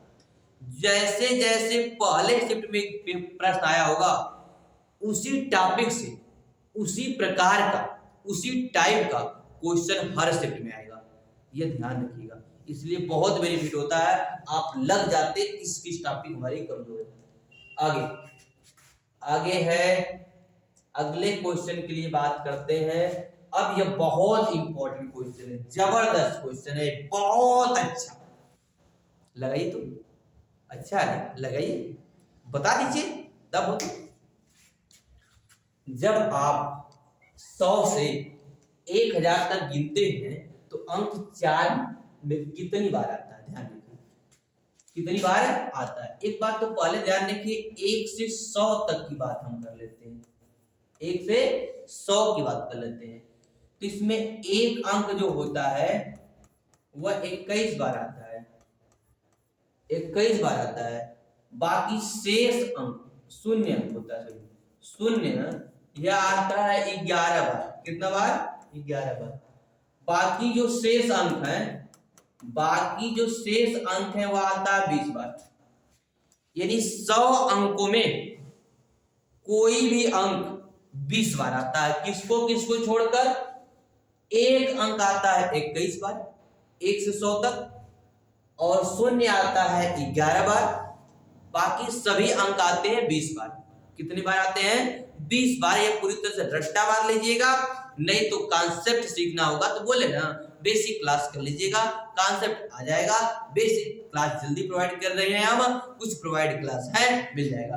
जैसे जैसे पहले शिफ्ट में प्रश्न आया होगा उसी टॉपिक से, उसी प्रकार का, उसी टाइप का क्वेश्चन हर शिफ्ट में आएगा। ये ध्यान रखिएगा, इसलिए बहुत बेनिफिट होता है, आप लग जाते किस किस टॉपिक हमारी कमजोर है। आगे है, अगले क्वेश्चन के लिए बात करते हैं। अब यह बहुत इंपॉर्टेंट क्वेश्चन है, जबरदस्त क्वेश्चन है, बहुत अच्छा। लगाइए तो अच्छा है, लगाइए, बता दीजिए तब होता। जब आप 100 से 1000 तक गिनते हैं तो अंक 4 में कितनी बार आता है? ध्यान रखिए, कितनी बार आता है। एक बात तो पहले ध्यान रखिए, 1 से 100 तक की बात हम कर लेते हैं, 1 से 100 की बात कर लेते हैं। तो इसमें एक अंक जो होता है वह 21 बार आता है, 21 बार आता है। बाकी शेष अंक शून्य अंक होता है, शून्य यह आता है 11 बार। कितना बार? 11 बार। बाकी जो शेष अंक है, बाकी जो शेष अंक है वह आता है 20 बार। यानी 100 अंकों में कोई भी अंक 20 बार आता है। किसको किसको छोड़कर? एक अंक आता है 21 बार 1 से 100 तक, और शून्य आता है 11 बार। बाकी सभी अंक आते हैं 20 बार। कितनी बार आते हैं? 20 बार। ये पूरी तरह से रट्टा मार लीजिएगा, नहीं तो कॉन्सेप्ट सीखना होगा तो बोले ना बेसिक क्लास कर लीजिएगा, कॉन्सेप्ट आ जाएगा। बेसिक क्लास जल्दी प्रोवाइड कर रहे हैं हम, कुछ प्रोवाइड क्लास है, मिल जाएगा।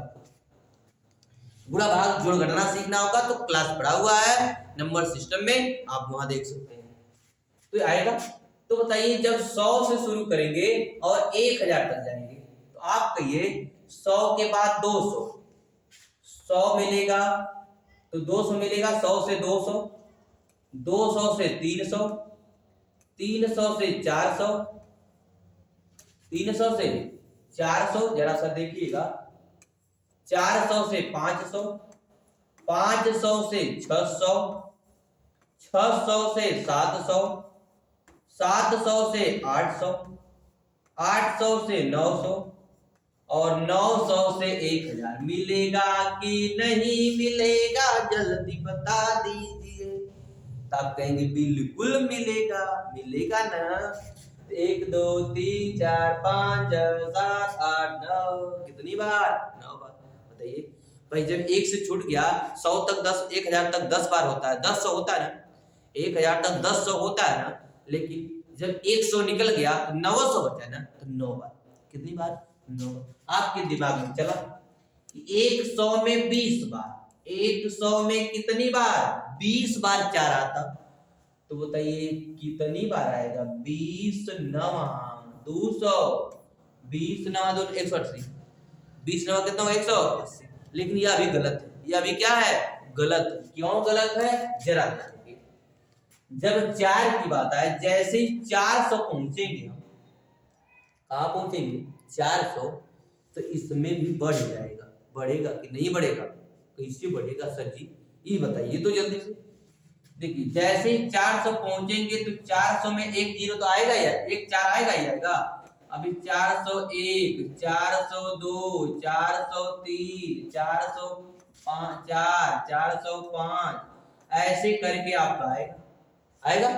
गुणा भाग जोड़ घटाना सीखना होगा तो क्लास पढ़ा हुआ है नंबर सिस्टम में, आप वहां देख सकते हैं तो आएगा। तो बताइए, जब 100 से शुरू करेंगे और 1000 तक जाएंगे तो आप कहिए 100 के बाद 200, 100 मिलेगा तो 200 मिलेगा, 100 से 200, 200 से 300, 300 से 400, 300 से 400, जरा सा देखिएगा, 400 से 500, 500 से 600, 600 से 700, 700 से 800, 800 से 900 और 900 से 1000। मिलेगा कि नहीं मिलेगा जल्दी बता दीजिए। तो आप कहेंगे बिल्कुल मिलेगा, मिलेगा ना। 1 2 3 4 5 6 7 8 9, कितनी बार? 9 बार। बताइए भाई, जब 1 से छूट गया 100 तक 10, 1000 तक 10 बार होता है, 10 100 होता है ना, 1000 तक 10 100 होता है ना, लेकिन जब 100 निकल गया तो 900 बचा है ना, तो 9 बार। कितनी बार? 9 बार। आपके दिमाग में चला कि 100 में 20 बार, 100 में कितनी बार? 20 बार 4 आता, तो बताइए कितनी बार आएगा? 20 9 200, 20 9 2 180, 20 9 कितना हुआ? 180। लेकिन यह अभी गलत है, यह अभी क्या है? गलत। क्यों गलत है? जरा देखिए, जब 4 की बात आए, जैसे ही 400 पहुंचेंगे हम, कहां पहुंचेंगे? 400, तो इसमें भी बढ़ जाएगा। बढ़ेगा कि नहीं बढ़ेगा? कैसे बढ़ेगा सर जी, ये बताइए तो जल्दी से। देखिए, जैसे ही 400 पहुंचेंगे तो 400 में एक जीरो तो आएगा यार, एक 4 आएगा ही आएगा। अभी 401, 402, 403, 405, 405, ऐसे करके आपका आएगा।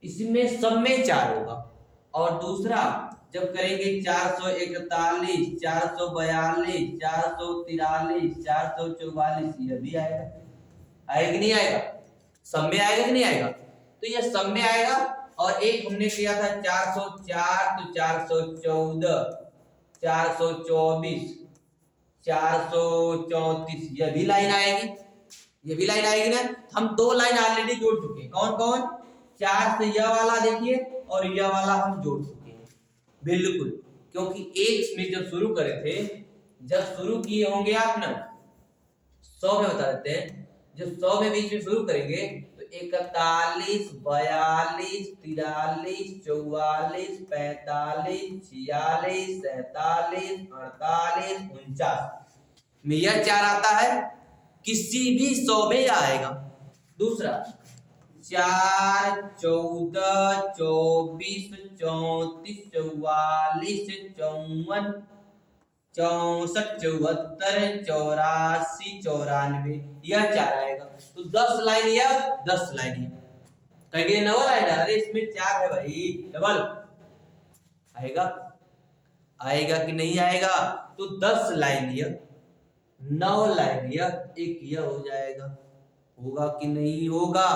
इसमें सब में 4 होगा। और दूसरा जब करेंगे 441, 442, 443, 444, यह भी आएगा। आएगा कि नहीं आएगा? सब में आएगा कि नहीं आएगा? तो यह सब में आएगा। और एक हमने किया था 404, तो 414, 424, 434, यह भी लाइन आएगी, ये भी लाइन आएगी ना। हम 2 लाइन ऑलरेडी जोड़ चुके हैं। कौन कौन? 4 से यह वाला देखिए और यह वाला हम जोड़ चुके हैं, बिल्कुल। क्योंकि एक में जब शुरू करे थे, जब शुरू किए होंगे आप ना 100 में बता देते हैं, जब 100 में बीच में शुरू करेंगे तो 41, 42, 43, 44, 45, 46, 47, 48, 49 में यह 4 आता है, किसी भी 100 में आएगा। दूसरा 4, 14, 24, 34, 44, 54, 64, 74, 84, 94 यह 4 आएगा। तो 10 लाइन या 10 लाइन कहेंगे डबल लाइन। अरे इसमें 4 है भाई, डबल आएगा, आएगा कि नहीं आएगा? तो 10 लाइन यह, 9 लाइन यह, एक यह हो जाएगा। होगा कि नहीं होगा?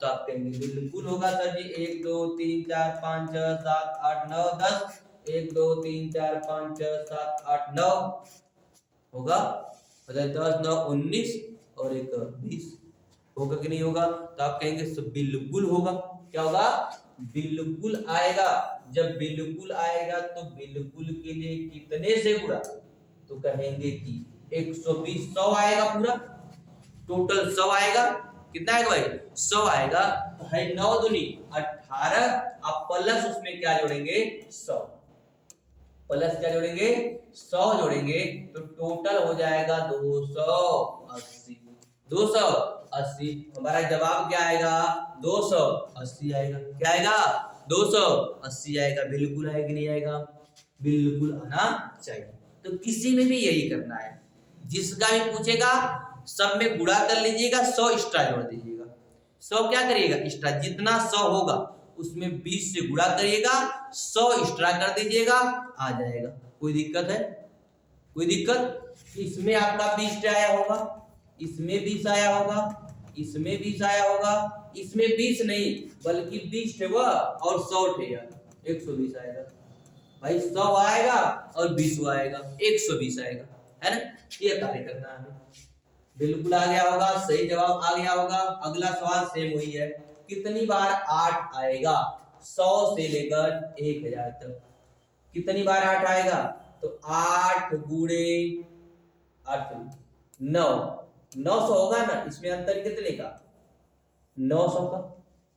तो आप कहेंगे बिल्कुल होगा सर जी। 1 2 3 4 5 6 7 8 9 10, 1 2 3 4 5 6 7 8 9 होगा। 10 9 19 और 1 20 होगा कि नहीं होगा? तो आप कहेंगे सब बिल्कुल होगा। क्या होगा? बिल्कुल आएगा। जब बिल्कुल आएगा तो बिल्कुल के लिए कितने से गुणा? तो कहेंगे कि 120, 100 आएगा पूरा, टोटल 100 आएगा। कितना आएगा भाई? 100 आएगा। तो है 9 दूनी 18, आप प्लस उसमें क्या जोड़ेंगे? 100 प्लस क्या जोड़ेंगे? 100 जोड़ेंगे तो टोटल हो जाएगा 280। 280 हमारा जवाब क्या आएगा? 280 आएगा। क्या आएगा? 280 आएगा। बिल्कुल आएगा कि नहीं आएगा? बिल्कुल आना चाहिए। तो किसी में भी यही करना है, जिसका भी पूछेगा सब में गुणा कर लीजिएगा, 100 एक्स्ट्रा जोड़ दीजिएगा। 100 क्या करिएगा? एक्स्ट्रा। जितना 100 होगा उसमें 20 से गुणा करिएगा, 100 एक्स्ट्रा कर दीजिएगा, आ जाएगा। कोई दिक्कत है? कोई दिक्कत? इसमें आपका 20 आया होगा, इसमें 20 आया होगा, इसमें 20 आया होगा, इसमें 20 नहीं बल्कि 20 हुआ और 100 थे, 120 आएगा भाई। 100 आएगा और 20 आएगा, 120 आएगा, है ना? ये कार्य करना है। बिल्कुल आ गया होगा, सही जवाब आ गया होगा। अगला सवाल सेम वही है, कितनी बार 8 आएगा 100 से लेकर 1000 तक? कितनी बार 8 आएगा? तो 8 गुणे 8 9, 900 होगा ना। इसमें अंतर कितने का? 900 का।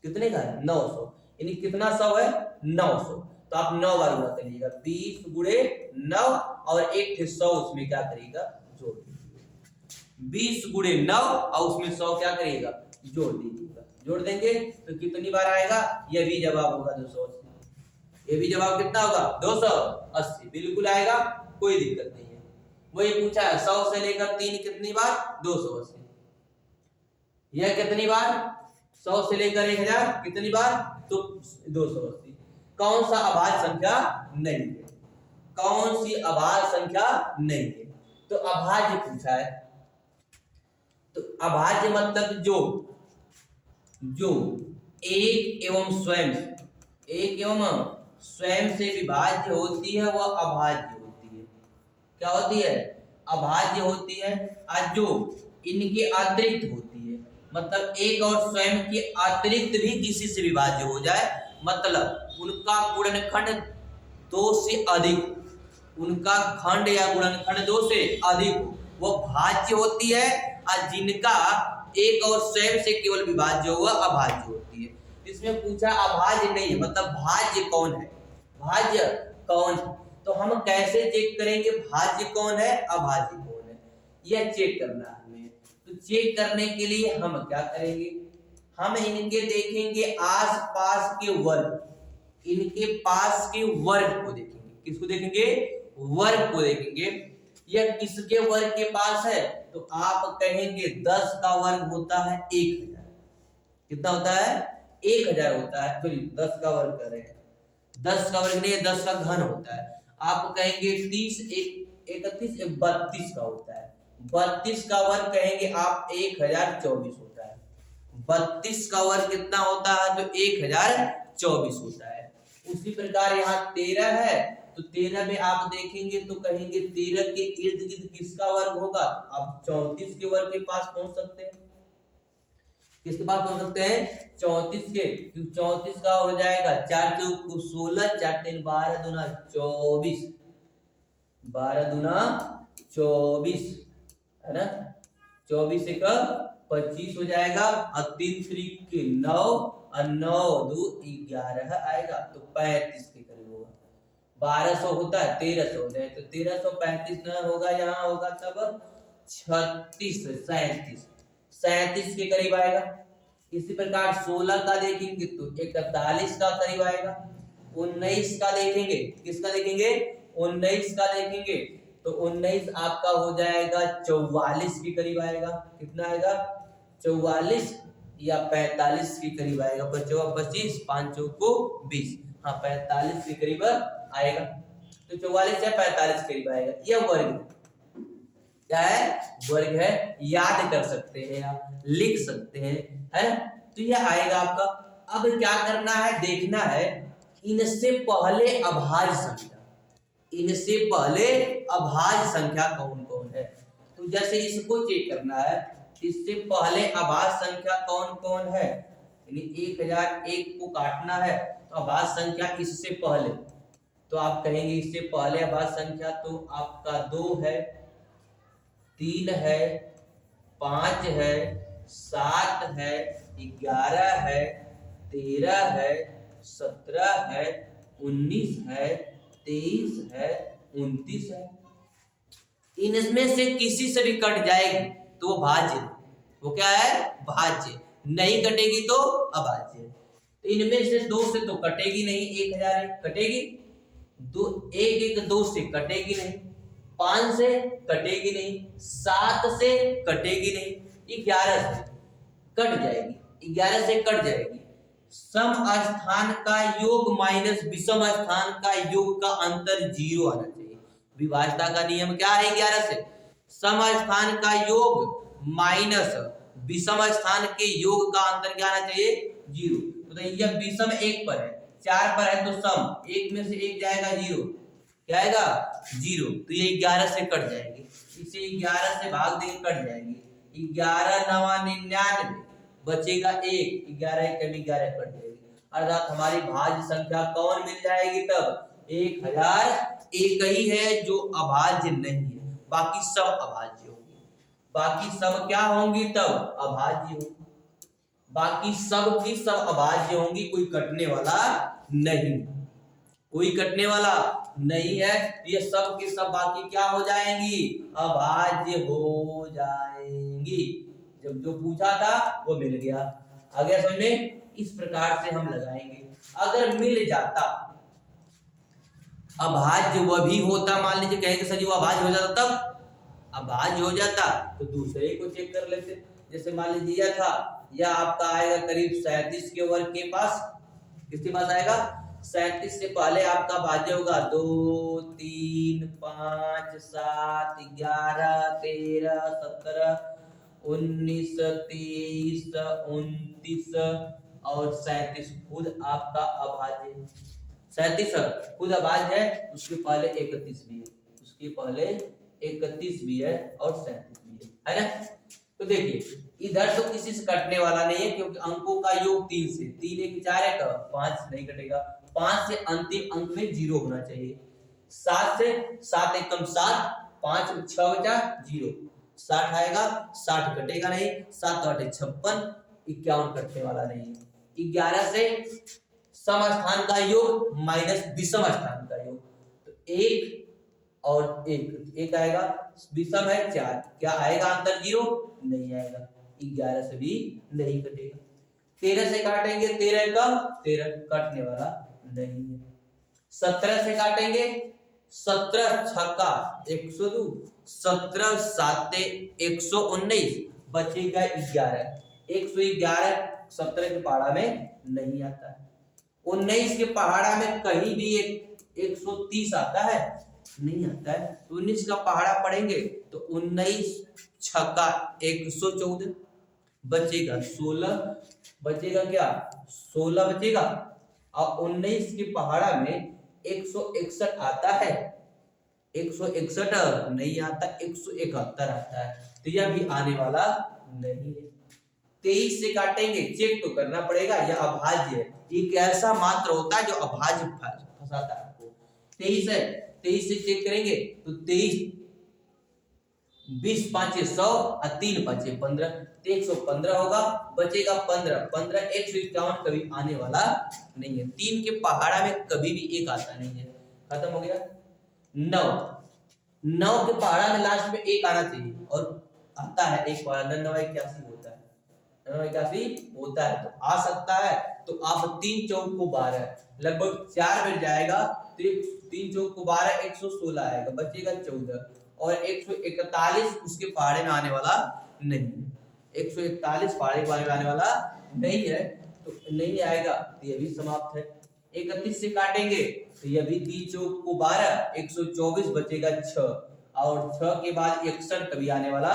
कितने का है? 900। यानी कितना 100 है? 900। तो आप 9 बार गुणा करिएगा, 20 गुणे 9 और 100 उसमें क्या करिएगा? जोड़ दीजिएगा। 20 गुणे 9 और उसमें 100 क्या करिएगा? जोड़ दीजिएगा। जोड़ देंगे तो कितनी बार आएगा? यह भी जवाब होगा 280। ये भी जवाब कितना होगा? 280। बिल्कुल आएगा, कोई दिक्कत नहीं है। वही पूछा है 100 से लेकर 3 कितनी बार? 280। यह कितनी बार? 100 से लेकर 1000 कितनी बार? तो 280। कौन सा अभाज्य संख्या नहीं है? कौन सी अभाज्य संख्या नहीं है? तो अभाज्य पूछा है। तो अभाज्य मतलब जो एक एवं स्वयं से विभाज्य होती है वह अभाज्य होती है। क्या होती है? अभाज्य होती है। आज जो इनके अतिरिक्त होती है, मतलब एक और स्वयं के अतिरिक्त भी किसी से विभाज्य हो जाए, मतलब उनका गुणनखंड 2 से अधिक, उनका खंड या गुणनखंड 2 से अधिक हो, वो भाज्य होती है। और जिनका एक और स्वयं से केवल विभाज्य हो वह अभाज्य होती है। इसमें पूछा अभाज्य नहीं है, मतलब भाज्य कौन है? भाज्य कौन है? तो हम कैसे चेक करेंगे भाज्य कौन है, अभाज्य कौन है? यह चेक करना है हमें। तो चेक करने के लिए हम क्या करेंगे? हम इनके देखेंगे आसपास के वर्ग, इनके पास के वर्ग को देखेंगे। किसको देखेंगे? वर्ग को देखेंगे। यह किसके वर्ग के पास है? तो आप कहेंगे 10 का वर्ग होता है 1000। कितना होता है? 1000 होता है। सॉरी 10 का वर्ग कर रहे हैं, 10 का वर्ग नहीं, 10 का घन होता है। आप कहेंगे 30 31 32 का होता है। 32 का वर्ग कहेंगे आप 1024 होता है। 32 का वर्ग कितना होता है? तो 1024 होता है। उसी प्रकार यहाँ 13 है, तो 13 में आप देखेंगे तो कहेंगे 13 के इर्द गिर्द किसका वर्ग होगा? आप 34 के वर्ग के पास पहुंच सकते हैं। किसके पास पहुंच सकते हैं? 34 के। 34 का हो जाएगा 4 चौक 16, 4 3 12 दूना 24, 12 दूना 24 है ना। 24 एक 25 हो जाएगा, और 3 3 के 9, और 9 2 11 आएगा, तो 35 के करीब होगा। 1200 होता है, 1300 हो जाए, तो 1335 न होगा, यहाँ होगा तब 36 37 के करीब आएगा। इसी प्रकार 16 का देखेंगे तो 41 का करीब आएगा। 19 का देखेंगे, किसका देखेंगे? 19 का देखेंगे तो 19 आपका हो जाएगा 44 के करीब आएगा। कितना आएगा? 44 या 45 के करीब आएगा। 25 5 को 20, हाँ 45 के करीब आएगा। तो 44 या 45 के करीब आएगा। यह वर्ग क्या है? वर्ग है, याद कर सकते हैं आप, लिख सकते हैं, है ना? तो यह आएगा आपका। अब क्या करना है? देखना है इनसे पहले अभाज्य संख्या, इनसे पहले अभाज्य संख्या कौन कौन है। तो जैसे इसको चेक करना है, इससे पहले अभाज्य संख्या कौन कौन है, यानी 1001 को काटना है तो अभाज्य संख्या इससे पहले, तो आप कहेंगे इससे पहले अभाज्य संख्या तो आपका 2 है, 3 है, 5 है, 7 है, 11 है, 13 है, 17 है, 19 है, 23 है, 29 है। इनमें से किसी से भी कट जाएगी तो वो भाज्य, वो क्या है? भाज्य। नहीं कटेगी तो अभाज्य। तो इनमें से 2 से तो कटेगी नहीं, 1000 कटेगी, 2 से कटेगी नहीं, 5 से कटेगी नहीं, 7 से कटेगी नहीं, 11 से कट जाएगी, 11 से कट जाएगी। सम स्थान का योग माइनस विषम स्थान का योग का अंतर 0 आना चाहिए। विभाज्यता का नियम क्या है? 11 से सम स्थान का योग माइनस विषम स्थान के योग का अंतर क्या आना चाहिए? 0। तो यह विषम 1 पर है, 4 पर है, तो सम 1 में से 1 जाएगा 0, क्या आएगा? 0। तो ये 11 से कट जाएगी, इसे 11 से भाग देंगे, कट जाएगी। 11 9 99 बचेगा 1, 11 कम 11 कट जाएगी। अर्थात हमारी भाज्य संख्या कौन मिल जाएगी? तब 1001 ही है जो अभाज्य नहीं है, बाकी सब अभाज्य होंगी। बाकी सब क्या होंगी? तब अभाज्य होंगी, बाकी सब की सब अभाज्य होंगी, कोई कटने वाला नहीं, कोई कटने वाला नहीं है। ये सब के सब बाकी क्या हो जाएंगी? अभाज्य हो जाएंगी। जब जो पूछा था वो मिल गया। आगे समझ में? इस प्रकार से हम लगाएंगे। अगर मिल जाता, अभाज्य वह भी होता, मान लीजिए कहेंगे सर जी वो अभाज्य हो जाता, तब अभाज्य हो जाता तो दूसरे को चेक कर लेते। जैसे मान लीजिए यह था, यह आपका आएगा करीब 37 के वर्ग के पास, किसके पास आएगा? 37 से पहले आपका भाज्य होगा 2 3 5 7 11 13 17 19 23 29 और 37 खुद आपका अभाज्य। 37 खुद अभाज्य है, उसके पहले 31 भी है, उसके पहले 31 भी है और 37 भी है ना? तो देखिए इधर तो किसी से कटने वाला नहीं है, क्योंकि अंकों का योग 3 से, 3 1 4 है, 5 नहीं कटेगा। 5 से अंतिम अंक में 0 होना चाहिए। 7 से 7 एकम 7, 5 6 बचा 0, 60 आएगा, 60 कटेगा नहीं, 7 8 56, 51 कटने वाला नहीं है। 11 से सम स्थान का योग माइनस विषम स्थान का योग, तो 1 और 1 आएगा, विषम है 4, क्या आएगा अंतर? 0 नहीं आएगा। 11 से भी नहीं कटेगा। 13 से काटेंगे, 13 का 13 कटने वाला नहीं है। 17 से काटेंगे, 17 छक्का 102, 17 7 119, बचेगा 11। 111 17 के पहाड़ा में नहीं आता है। 19 के पहाड़ा में कहीं भी 130 आता है? नहीं आता है। 19 का पहाड़ा पढ़ेंगे तो 19 छक्का 114, बचेगा 16, बचेगा क्या? 16 बचेगा। और 19 के पहाड़ा में 161 आता है? 161 नहीं आता, 171 आता है, तो यह भी आने वाला नहीं है। 23 से काटेंगे, चेक तो करना पड़ेगा, यह अभाज्य है। एक ऐसा मात्र होता है जो अभाज्य फंसाता है आपको। 23 है, 23 से चेक करेंगे तो 23 20 पाँचे 100 और 3 पाँचे 15, तो 115 होगा, बचेगा 15। 15 151 कभी आने वाला नहीं है। 3 के पहाड़ा में कभी भी एक आता नहीं है, खत्म हो गया। 9 के पहाड़ा में लास्ट में एक आना चाहिए और आता है एक पहाड़ा, 99 होता है, 99 होता है, तो आ सकता है। तो आप 3 चौक को 12 लगभग 4 मिल जाएगा, तो 3 चौक को 12 116 आएगा, बचेगा 14 और 141 उसके पहाड़े में आने वाला नहीं, 141 पहाड़े के बारे में आने वाला नहीं है, तो नहीं आएगा, तो ये भी समाप्त है। 31 से काटेंगे तो ये भी 3 चौक को 12 124 बचेगा 6 और 6 के बाद 61 कभी आने वाला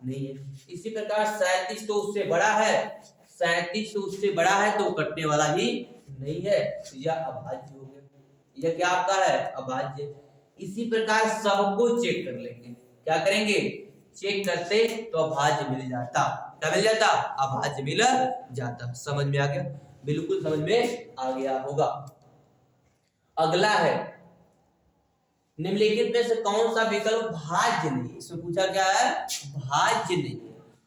नहीं है। इसी प्रकार 37 तो उससे बड़ा है, 37 तो उससे बड़ा है तो कटने वाला ही नहीं है, तो यह अभाज्य हो गया। यह क्या आपका है? अभाज्य। इसी प्रकार सबको चेक कर लेंगे, क्या करेंगे? चेक करते तो अभाज्य मिल जाता, क्या मिल जाता? अभाज्य मिल जाता। समझ में आ गया? बिल्कुल समझ में आ गया होगा। अगला है निम्नलिखित में से कौन सा विकल्प भाज्य नहीं? इसमें पूछा क्या है? भाज्य नहीं,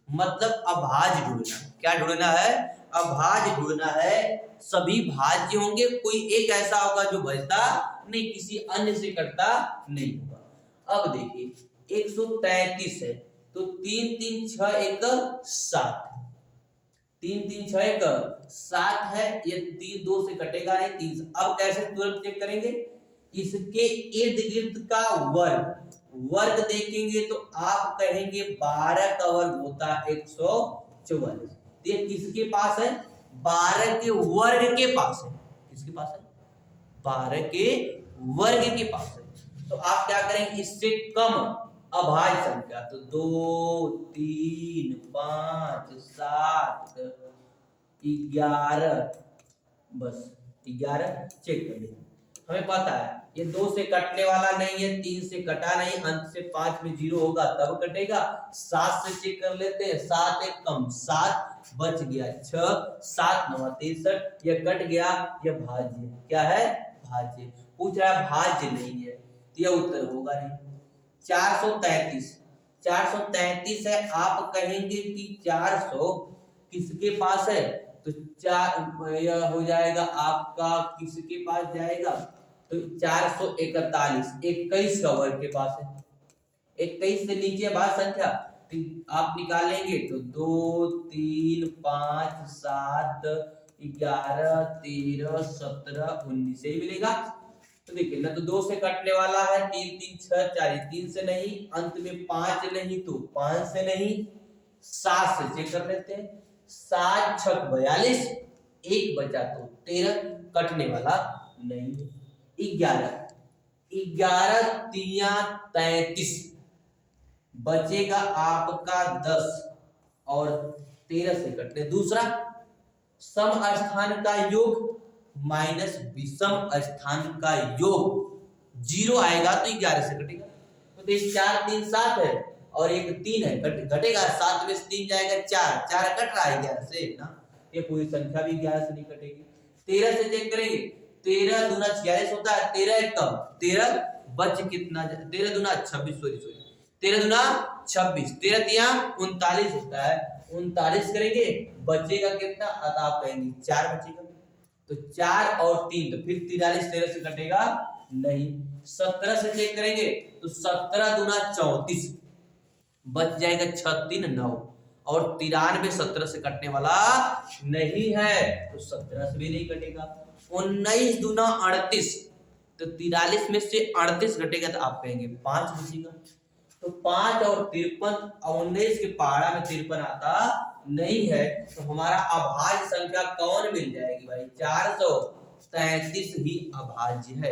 मतलब अभाज्य ढूंढना। क्या ढूंढना है? अभाज्य ढूंढना है। सभी भाज्य होंगे, कोई एक ऐसा होगा जो बचता नहीं, किसी अन्य से कटता नहीं होगा। अब देखिए 133 है तो 3 3 6 1 7, 3 3 6 1 7 है, ये 3 2 से कटेगा नहीं, 3 से। अब कैसे तुरंत चेक करेंगे? इसके इर्द गिर्द का वर्ग देखेंगे तो आप कहेंगे 12 का वर्ग होता है 144। ये किसके पास है? 12 के वर्ग के पास है। किसके पास है? 12 के वर्ग के पास है। तो आप क्या करेंगे? इससे कम अभाज्य संख्या, तो 2 3 5 7 11, बस 11 चेक कर लीजिए। हमें पता है ये 2 से कटने वाला नहीं है, 3 से कटा नहीं, अंत से 5 में 0 होगा तब कटेगा। 7 से चेक कर लेते हैं, 7 एक कम 7 बच गया 6, 7 9 63, यह कट गया, यह भाज्य। क्या है? भाज्य। पूछ रहा है भाज्य नहीं है, तो यह उत्तर होगा नहीं। 433 433 है, आप कहेंगे कि 400 किसके पास है? तो 4 यह हो जाएगा आपका, किसके पास जाएगा? तो 441 21 का वर्ग के पास है। 21 से नीचे भाज्य संख्या तो आप निकालेंगे तो 2 3 5 7 11 13 17 19 से ही मिलेगा। तो देखिए ना, तो 2 से कटने वाला है, 3 3 6 4, 3 से नहीं, अंत में 5 नहीं तो 5 से नहीं, 7 से चेक कर लेते हैं, 7 6 42, 1 बचा तो 13, कटने वाला नहीं है। 11 3 33 बचेगा आपका 10 और 13 से कटने। दूसरा सम स्थान का योग माइनस विषम स्थान का योग 0 आएगा तो 11 से कटेगा। तो देख 4 3 7 है और एक 3 है, घटेगा 7 में से 3 जाएगा 4, 4 कट रहा है 11 से ना, ये पूरी संख्या भी 11 से नहीं कटेगी। 13 से चेक करेंगे, 13 दूना 46 होता है, 13 एक कम 13 बच कितना? 13 दूना 26, सॉरी 13 दूना 26, 13 तिया 39 होता है, 39 करेंगे बचेगा कितना? अतः आप कहेंगे 4 बचेगा। तो 4 और 3 तो फिर 43 13 से कटेगा नहीं। 17 से चेक करेंगे तो 17 दूना 34 बच जाएगा 36 9 और 93 17 से कटने वाला नहीं है, तो 17 से भी नहीं कटेगा। 19 दूना 38 तो 43 में से 38 घटेगा तो आप कहेंगे 5 बचेगा। तो 5 और 53, 19 के पहाड़ा में 53 आता नहीं है, तो हमारा अभाज्य संख्या कौन मिल जाएगी भाई? 433 ही अभाज्य है।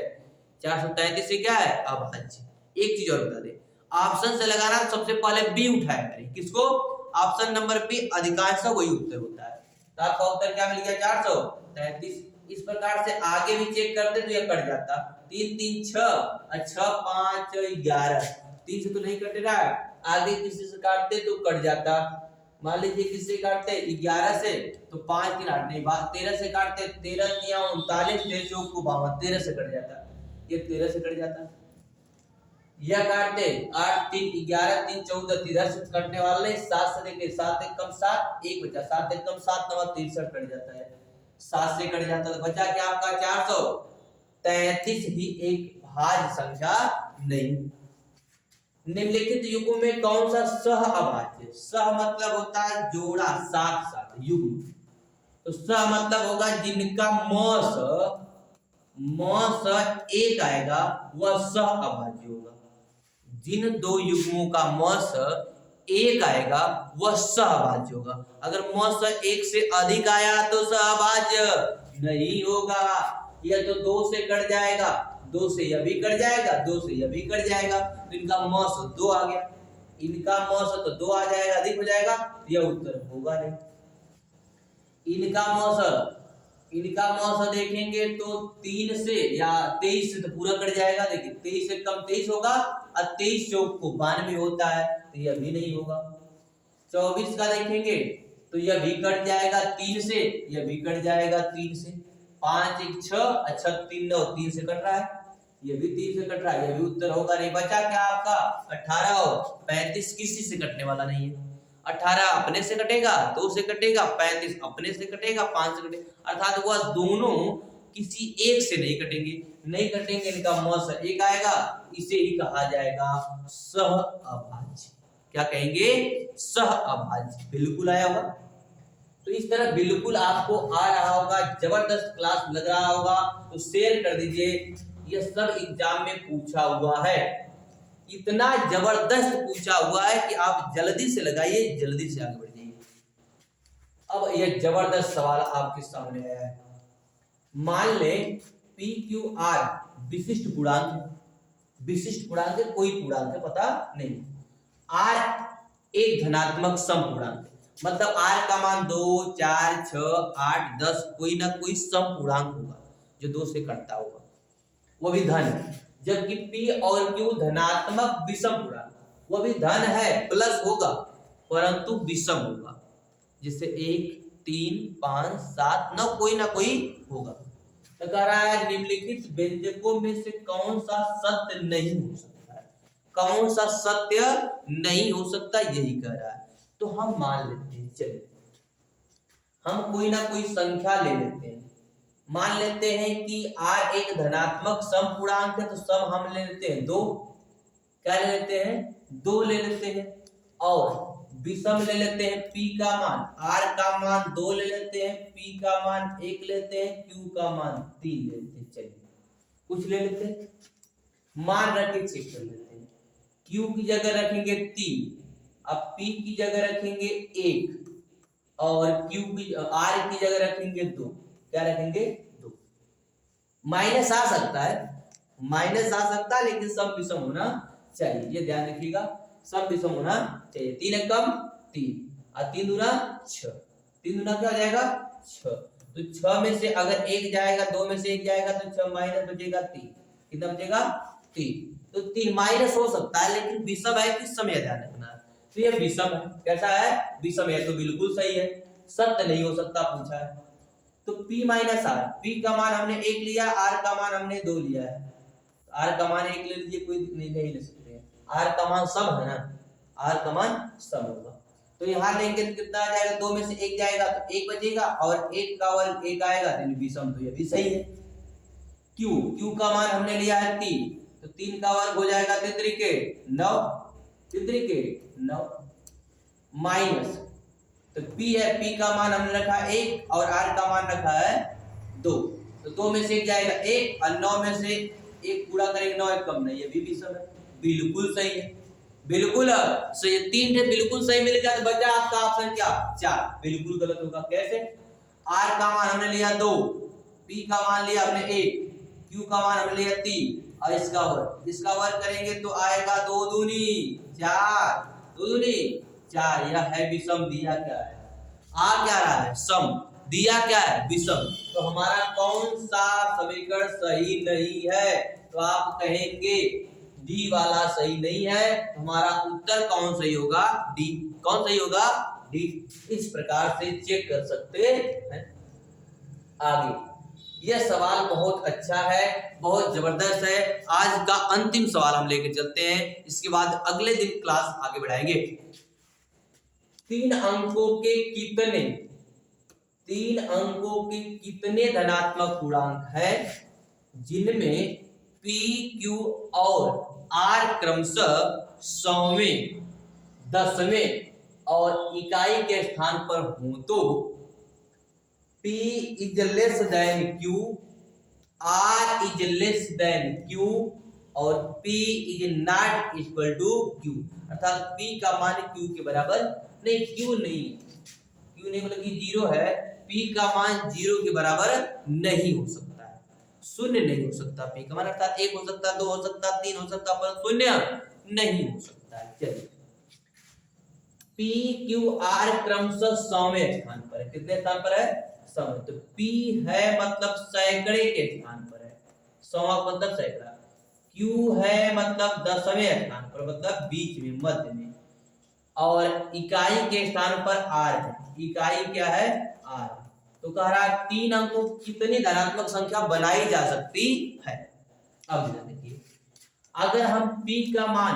433 से क्या है? अभाज्य। एक चीज और बता दे, ऑप्शन से लगाना सबसे पहले बी उठाया करें। किसको? ऑप्शन नंबर बी, अधिकांश वही उत्तर होता है। तो आपका उत्तर क्या मिल गया? 433। इस प्रकार से आगे भी चेक करते तो यह कट जाता, 3 3 6 6 5 11, 3 से तो नहीं कट रहा है, आगे किसी से काटते तो कट जाता। मान लीजिए किससे काटते? 11 से, तो 5 3 8 नहीं, 13 से काटते, 13 39, 13 चौक को 52, 13 से कट जाता, ये 13 से कट जाता। यह काटते 8 3 11 3 14 इधर से कटने वाले 7 से लेके 7 एक कम 7 1 बचा 7 एक कम 7 9 63 कट जाता है 7 से कट जाता है तो बचा क्या आपका 433 ही एक भाज्य संख्या नहीं। निम्नलिखित युग्म में कौन सा सह अभाज्य, सह मतलब होता है जोड़ा साथ साथ युग्म, तो सह मतलब होगा जिनका मौस एक आएगा वह सह अभाज्य होगा। जिन दो युग्मों का मौस एक आएगा वह सहभाज्य होगा। अगर मौस एक से अधिक आया तो सहभाज्य नहीं होगा। यह तो 2 से कट जाएगा, 2 से यह भी कट जाएगा, 2 से यह भी कट जाएगा, तो इनका मौस 2 आ गया, इनका मौस तो 2 आ जाएगा, अधिक हो जाएगा, यह उत्तर होगा नहीं। इनका मौस देखेंगे तो 3 से या 23 से तो पूरा कट जाएगा। देखिए 23 से कम 23 होगा और 23 चौक को 92 होता है, तो यह भी नहीं होगा। 24 का देखेंगे तो यह भी कट जाएगा 3 से, यह भी कट जाएगा 3 से, 5 1 6 अच्छा 3 9 3 से कट रहा है, यह भी 3 से कट रहा है, यह भी उत्तर होगा नहीं। बचा क्या आपका 18 और 35 किसी से कटने वाला नहीं है। 18 अपने से कटेगा, 2 से कटेगा, 35 अपने से कटेगा, 5 से कटेगा, अर्थात वह दोनों किसी एक से नहीं कटेंगे, इनका मौस एक आएगा, इसे ही कहा जाएगा सह अभाज्य। क्या कहेंगे? सह अभाज्य। बिल्कुल आया होगा। तो इस तरह बिल्कुल आपको आ रहा होगा, जबरदस्त क्लास लग रहा होगा तो शेयर कर दीजिए। यह सब एग्जाम में पूछा हुआ है, इतना जबरदस्त पूछा हुआ है कि आप जल्दी से लगाइए, जल्दी से आगे बढ़ जाइए। अब यह जबरदस्त सवाल आपके सामने है। मान लें पी क्यू आर विशिष्ट पूर्णांक कोई पूर्णांक पता नहीं, आर एक धनात्मक सम पूर्णांक, मतलब आर का मान 2 4 6 8 10 कोई ना कोई सम पूर्णांक होगा जो 2 से कटता होगा, वो भी धन है। जबकि P और Q धनात्मक विषम पूर्णांक, वो भी धन है, प्लस होगा परंतु विषम होगा, जिससे 1 3 5 7 9 कोई ना कोई होगा। तो कह रहा है निम्नलिखित व्यंजकों में से कौन सा सत्य नहीं हो सकता है, कौन सा सत्य नहीं हो सकता, यही कह रहा है। तो हम मान लेते हैं, चलिए हम कोई ना कोई संख्या ले लेते हैं। मान लेते हैं कि R एक धनात्मक सम पूर्णांक है, तो सम हम ले लेते हैं 2, क्या ले लेते हैं 2 ले लेते हैं, और विषम ले लेते हैं P का मान, R का मान 2 ले लेते हैं, P का मान 1 लेते हैं, Q का मान 3 लेते हैं। चलिए कुछ ले लेते हैं, मान रख के चेक कर लेते हैं। Q की जगह रखेंगे 3, अब P की जगह रखेंगे 1 और R की जगह रखेंगे 2, क्या रखेंगे 2। माइनस आ सकता है, लेकिन सब विषम होना चाहिए, ये ध्यान रखिएगा, सब विषम होना चाहिए। 3 एक कम 3 और 3 दूना 6, 3 दूना क्या हो जाएगा 6, तो 6 में से अगर 1 जाएगा, 2 में से 1 जाएगा तो 6 माइनस बचेगा 3, कितना बचेगा 3, तो 3 माइनस हो सकता है, लेकिन विषम है कि समय ध्यान रखना है, तो ये विषम है। कैसा है? विषम है, तो बिल्कुल सही है, सत्य नहीं हो सकता पूछा है। तो P माइनस R, P का मान हमने 1 लिया, R का मान हमने 2 लिया है, R का मान 1 ले लीजिए, कोई नहीं ले सकते हैं, R का मान सम है ना, R का मान सम होगा, तो यहाँ लेंगे तो कितना आ जाएगा, 2 में से 1 जाएगा तो 1 बचेगा, और 1 का वर्ग 1 आएगा, तो विषम, तो ये भी सही है। Q का मान हमने लिया है 3, तो 3 का वर्ग हो जाएगा 3 त्रिके 9 माइनस, तो P है, P का मान हमने रखा 1 और R का मान रखा है 2, तो 2 में से 1 जाएगा 1 और 9 में से 1 पूरा करेंगे, 9 एक कम नहीं, ये भी विषम है, बिल्कुल सही है, बिल्कुल सही। 3 थे बिल्कुल सही मिल गया, तो बचा आपका ऑप्शन क्या 4, बिल्कुल गलत होगा। कैसे? R का मान हमने लिया 2, P का मान लिया हमने 1, Q का मान हमने लिया 3 और इसका वर्ग करेंगे तो आएगा 2 दूनी 4, यह है विषम, दिया क्या है, आ क्या रहा है सम, दिया क्या है विषम, तो हमारा कौन सा समीकरण सही नहीं है, तो आप कहेंगे डी वाला सही नहीं है, तो हमारा उत्तर कौन सही होगा, डी। कौन सही होगा? डी। इस प्रकार से चेक कर सकते हैं। आगे यह सवाल बहुत अच्छा है, बहुत जबरदस्त है। आज का अंतिम सवाल हम लेके चलते हैं, इसके बाद अगले दिन क्लास आगे बढ़ाएंगे। 3 अंकों के कितने धनात्मक पूर्णांक है जिनमें P, Q और R क्रमशः 100वें, 10वें और इकाई के स्थान पर हो तो P is less than Q, R is less than Q और P is not equal to Q। अर्थात P का मान Q के बराबर नहीं, Q नहीं मतलब कि 0 है। P का मान 0 के बराबर नहीं हो सकता है, शून्य नहीं हो सकता। P का मान अर्थात 1 हो सकता है, 2 हो सकता है, 3 हो सकता है, पर शून्य नहीं हो सकता है। चलिए, P, Q, R क्रमशः 100वें स्थान पर है। कितने स्थान पर है? 100। तो P है मतलब सैकड़े के स्थान पर है, 100 मतलब सैकड़ा। Q है मतलब 10वें स्थान पर, मतलब बीच में, मध्य में। और इकाई के स्थान पर R है। इकाई क्या है? R। तो कह रहा है 3 अंकों कितनी धनात्मक संख्या बनाई जा सकती है। अब देखिए, अगर हम P का मान,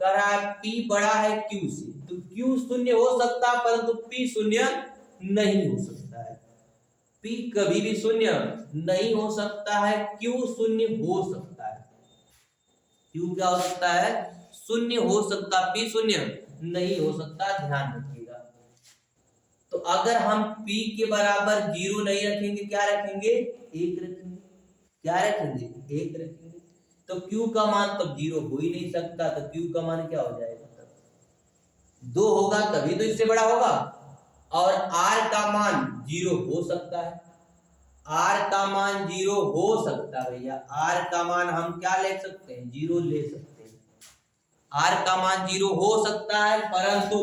कह रहा है P बड़ा है Q से, तो Q शून्य हो सकता है परंतु P शून्य नहीं हो सकता है। P कभी भी शून्य नहीं हो सकता है, Q शून्य हो सकता है। Q क्या हो सकता है? शून्य हो सकता, P शून्य नहीं हो सकता, ध्यान रखिएगा। तो अगर हम P के बराबर 0 नहीं रखेंगे, क्या रखेंगे? 1 रखेंगे। क्या रखेंगे? 1 रखेंगे। तो Q का मान तब 0 हो ही नहीं सकता, तो Q का मान क्या हो जाएगा? 2 होगा तभी तो इससे बड़ा होगा। और R का मान 0 हो सकता है, R का मान 0 हो सकता है भैया। R का मान हम क्या ले सकते हैं? 0 ले सकते हैं। R का मान 0 हो सकता है परंतु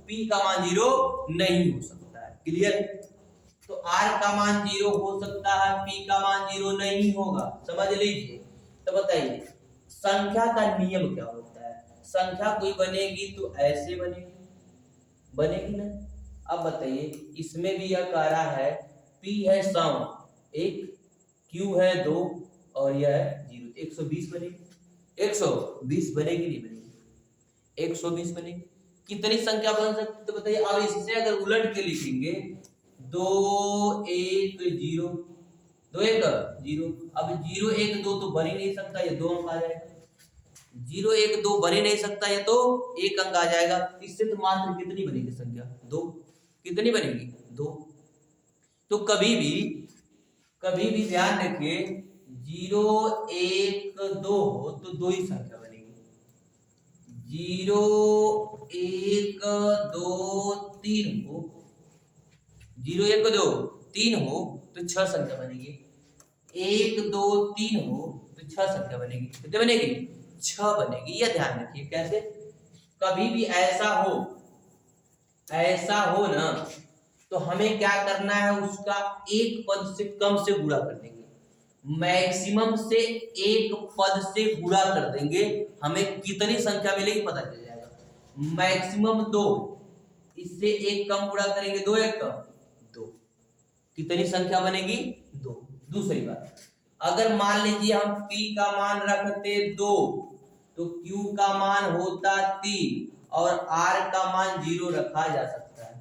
P का मान 0 नहीं हो सकता है। क्लियर? तो R का मान 0 हो सकता है, P का मान 0 नहीं होगा, समझ लीजिए। तो बताइए संख्या का नियम क्या होता है? संख्या कोई बनेगी तो ऐसे बनेगी ना। अब बताइए, इसमें भी यह कह रहा है P है 100, 1, Q है 2 और यह है 0, 120 बनेगी। 120 बनेगी नहीं बनेगी? 120 बनेगी। कितनी संख्या बन सकती? तो बताइए। अब इससे अगर उलट के लिखेंगे 2 1 0, 2 1 0। अब 0 1 2 तो बन ही नहीं सकता, ये 2 अंक आ जाएगा। 0 1 2 बन ही नहीं सकता, ये तो 1 अंक आ जाएगा। इससे तो मात्र कितनी बनेगी संख्या? 2। कितनी बनेगी? 2। तो कभी भी ध्यान रखिए, 0 1 2 हो तो 2 ही संख्या बनेगी। 0 1 2 3 हो, 0 1 2 3 हो तो 6 संख्या बनेगी। 1 2 3 हो तो 6 संख्या बनेगी। कितने बनेगी? 6 बनेगी। यह ध्यान रखिए। कैसे? कभी भी ऐसा हो ना, तो हमें क्या करना है? उसका एक पद से कम से गुणा कर देंगे। मैक्सिमम से एक पद से गुणा कर देंगे, हमें कितनी संख्या मिलेगी पता चल जाएगा। मैक्सिमम 2, इससे एक कम गुणा करेंगे, 2 1 2, कितनी संख्या बनेगी? 2। दूसरी बात, अगर मान लीजिए हम P का मान रखते 2 तो Q का मान होता 3 और R का मान 0 रखा जा सकता है।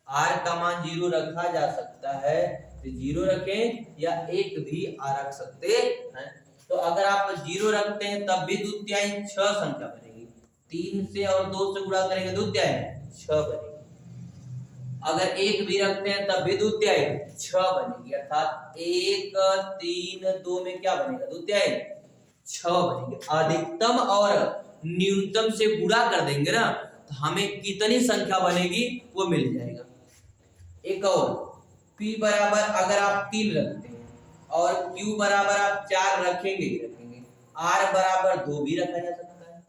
R का मान 0 रखा जा सकता है, तो 0 रखें या 1 भी रख सकते हैं। तो अगर आप 0 रखते हैं तब भी द्वितीयाई 6 संख्या बनेगी। 3 से और 2 से गुणा करेंगे द्वितीयाई 6 बनेगी। अगर 1 भी रखते हैं तब भी द्वितीयाई 6 बनेगी। अर्थात 1 3 2 में क्या बनेगा? द्वितीयाई 6 बनेगी। अधिकतम और न्यूनतम से गुणा कर देंगे ना, तो हमें कितनी संख्या बनेगी वो मिल जाएगा। एक और, P बराबर अगर आप 3 रखते हैं और Q बराबर आप 4 रखेंगे, R बराबर 2 भी रखा जा सकता है।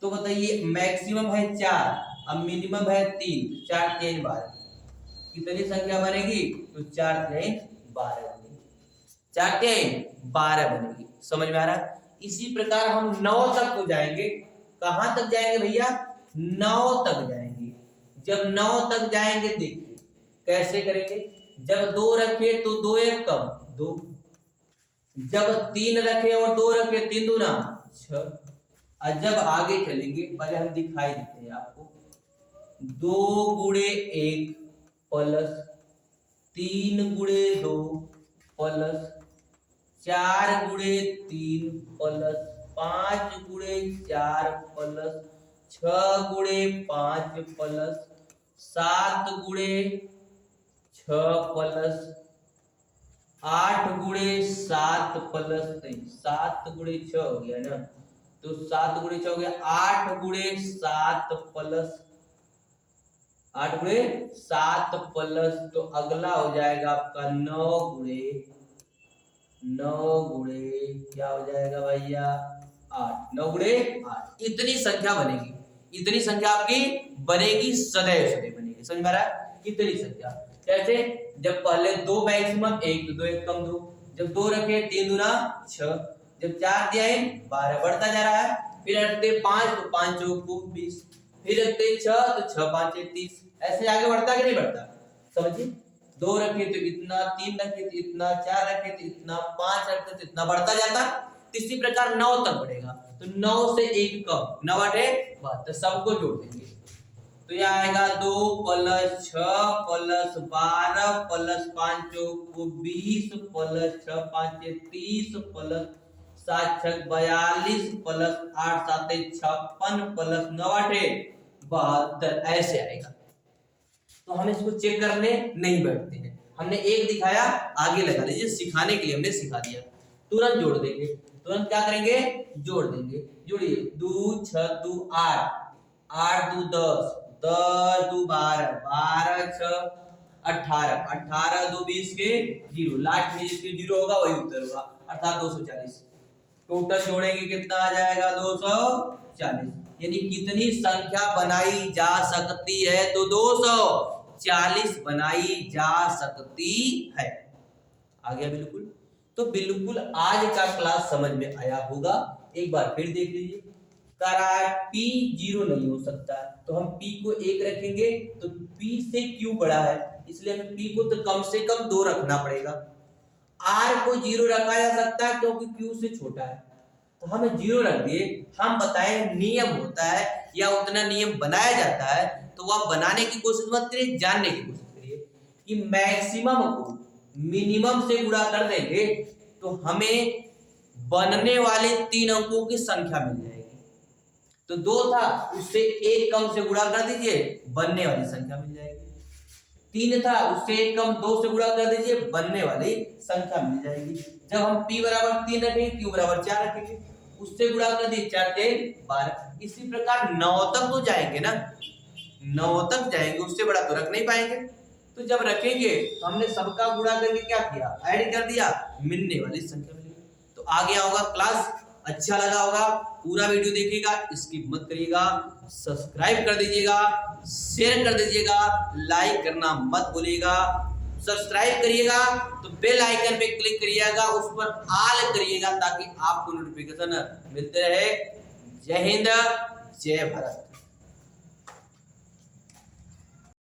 तो बताइए, मैक्सिमम है 4, अब मिनिमम है 3, 4 3 12, कितनी संख्या बनेगी? तो 4 3 12 बनेगी। 4 3 12 बनेगी। समझ में आ रहा? इसी प्रकार हम 9 तक तो जाएंगे। कहां तक जाएंगे भैया? 9 तक जाएंगे। जब 9 तक जाएंगे, देखिए कैसे करेंगे। जब 2 रखे तो 2 1 2, जब 3 रखे और 2 रखे 3 दूना 6। और जब आगे चलेंगे पहले हम दिखाई देते हैं आपको, 2 गुणे 1 प्लस 3 गुणे 2 प्लस 4 गुणे 3 प्लस 5 गुणे 4 प्लस 6 गुणे 5 प्लस 7 गुणे 6 प्लस 8 गुणे 7 प्लस 7 गुणे 6 हो गया ना, तो 7 गुणे 6 हो गया 8 गुणे 7 प्लस 8 गुणे 7 प्लस, तो अगला हो जाएगा आपका 9 गुणे क्या हो जाएगा भैया 8, 9 गुणे 8। इतनी संख्या बनेगी, इतनी संख्या आपकी बनेगी, सदैव सदैव बनेगी। समझ में आ रहा है? इतनी संख्या कैसे, जब पहले 2 मैक्सिमम 1 तो 2 1 कम 2, जब 2 रखे 3 दूना 6, जब 4 दिया है 12 बढ़ता जा रहा है, फिर रखते 5 तो 5 चौको 20, फिर रखते 6 तो 6 5 30, ऐसे आगे बढ़ता कि नहीं बढ़ता? समझिए, 2 रखे तो इतना, 3 रखे तो इतना, 4 रखे तो इतना, 5 रखे तो इतना बढ़ता जाता। इसी प्रकार 9 तक बढ़ेगा, तो 9 से 1 कम 9 8 12, सबको जोड़ देंगे तो यह आएगा 2 प्लस 6 प्लस 12 प्लस 5 चौको 20 प्लस 6 5 30 प्लस 7 6 42 प्लस 8 7 56 प्लस 9 8 72, ऐसे आएगा। तो हम इसको चेक करने नहीं बैठते हैं, हमने एक दिखाया, आगे लगा लीजिए, सिखाने के लिए हमने सिखा दिया। तुरंत जोड़ देंगे, तुरंत क्या करेंगे, जोड़ देंगे। जोड़िए, 2 6 2 8, 8 2 10, 10 2 12, 12 6 18, 18 2 20 के 0, लास्ट में जिसके 0 होगा वही उत्तर होगा, अर्थात 240। टोटल जोड़ेंगे कितना आ जाएगा 240। यानी कितनी संख्या बनाई जा सकती है, तो 240 बनाई जा सकती है। आ गया बिल्कुल? तो बिल्कुल आज का क्लास समझ में आया होगा। एक बार फिर देख लीजिए, P 0 नहीं हो सकता, तो हम P को 1 रखेंगे, तो P से Q बड़ा है, इसलिए हमें P को तो कम से कम 2 रखना पड़ेगा। R को 0 रखा जा सकता है क्योंकि Q से छोटा है, तो हमें 0 रख दिए। हम बताएं नियम होता है या उतना नियम बनाया जाता है, तो वह बनाने की कोशिश मत करिए, जानने की कोशिश करिए कि मैक्सिमम को मिनिमम से गुणा कर देंगे तो हमें बनने वाले 3 अंकों की संख्या मिल जाएगी। तो 2 था, उससे 1 कम से गुणा कर दीजिए, बनने वाली संख्या मिल जाएगी। 3 था, उससे 1 कम 2 से गुणा कर दीजिए, बनने वाली संख्या मिल जाएगी। जब हम P बराबर 3 रखेंगे, Q बराबर 4 रखेंगे, उससे गुणा कर दिए, 4 3 12। इसी प्रकार 9 तक तो जाएंगे ना, 9 तक जाएंगे, उससे बड़ा तो रख नहीं पाएंगे। तो जब रखेंगे तो हमने सबका गुणा करके क्या किया, ऐड कर दिया, मिलने वाली संख्या मिल गई। तो आ गया होगा क्लास, अच्छा लगा होगा, पूरा वीडियो देखिएगा, स्किप मत करिएगा, सब्सक्राइब कर दीजिएगा, शेयर कर दीजिएगा, लाइक करना मत भूलिएगा। सब्सक्राइब करिएगा तो बेल आइकन पे क्लिक करिएगा, उस पर ऑल करिएगा ताकि आपको नोटिफिकेशन मिलते रहे। जय हिंद, जय भारत।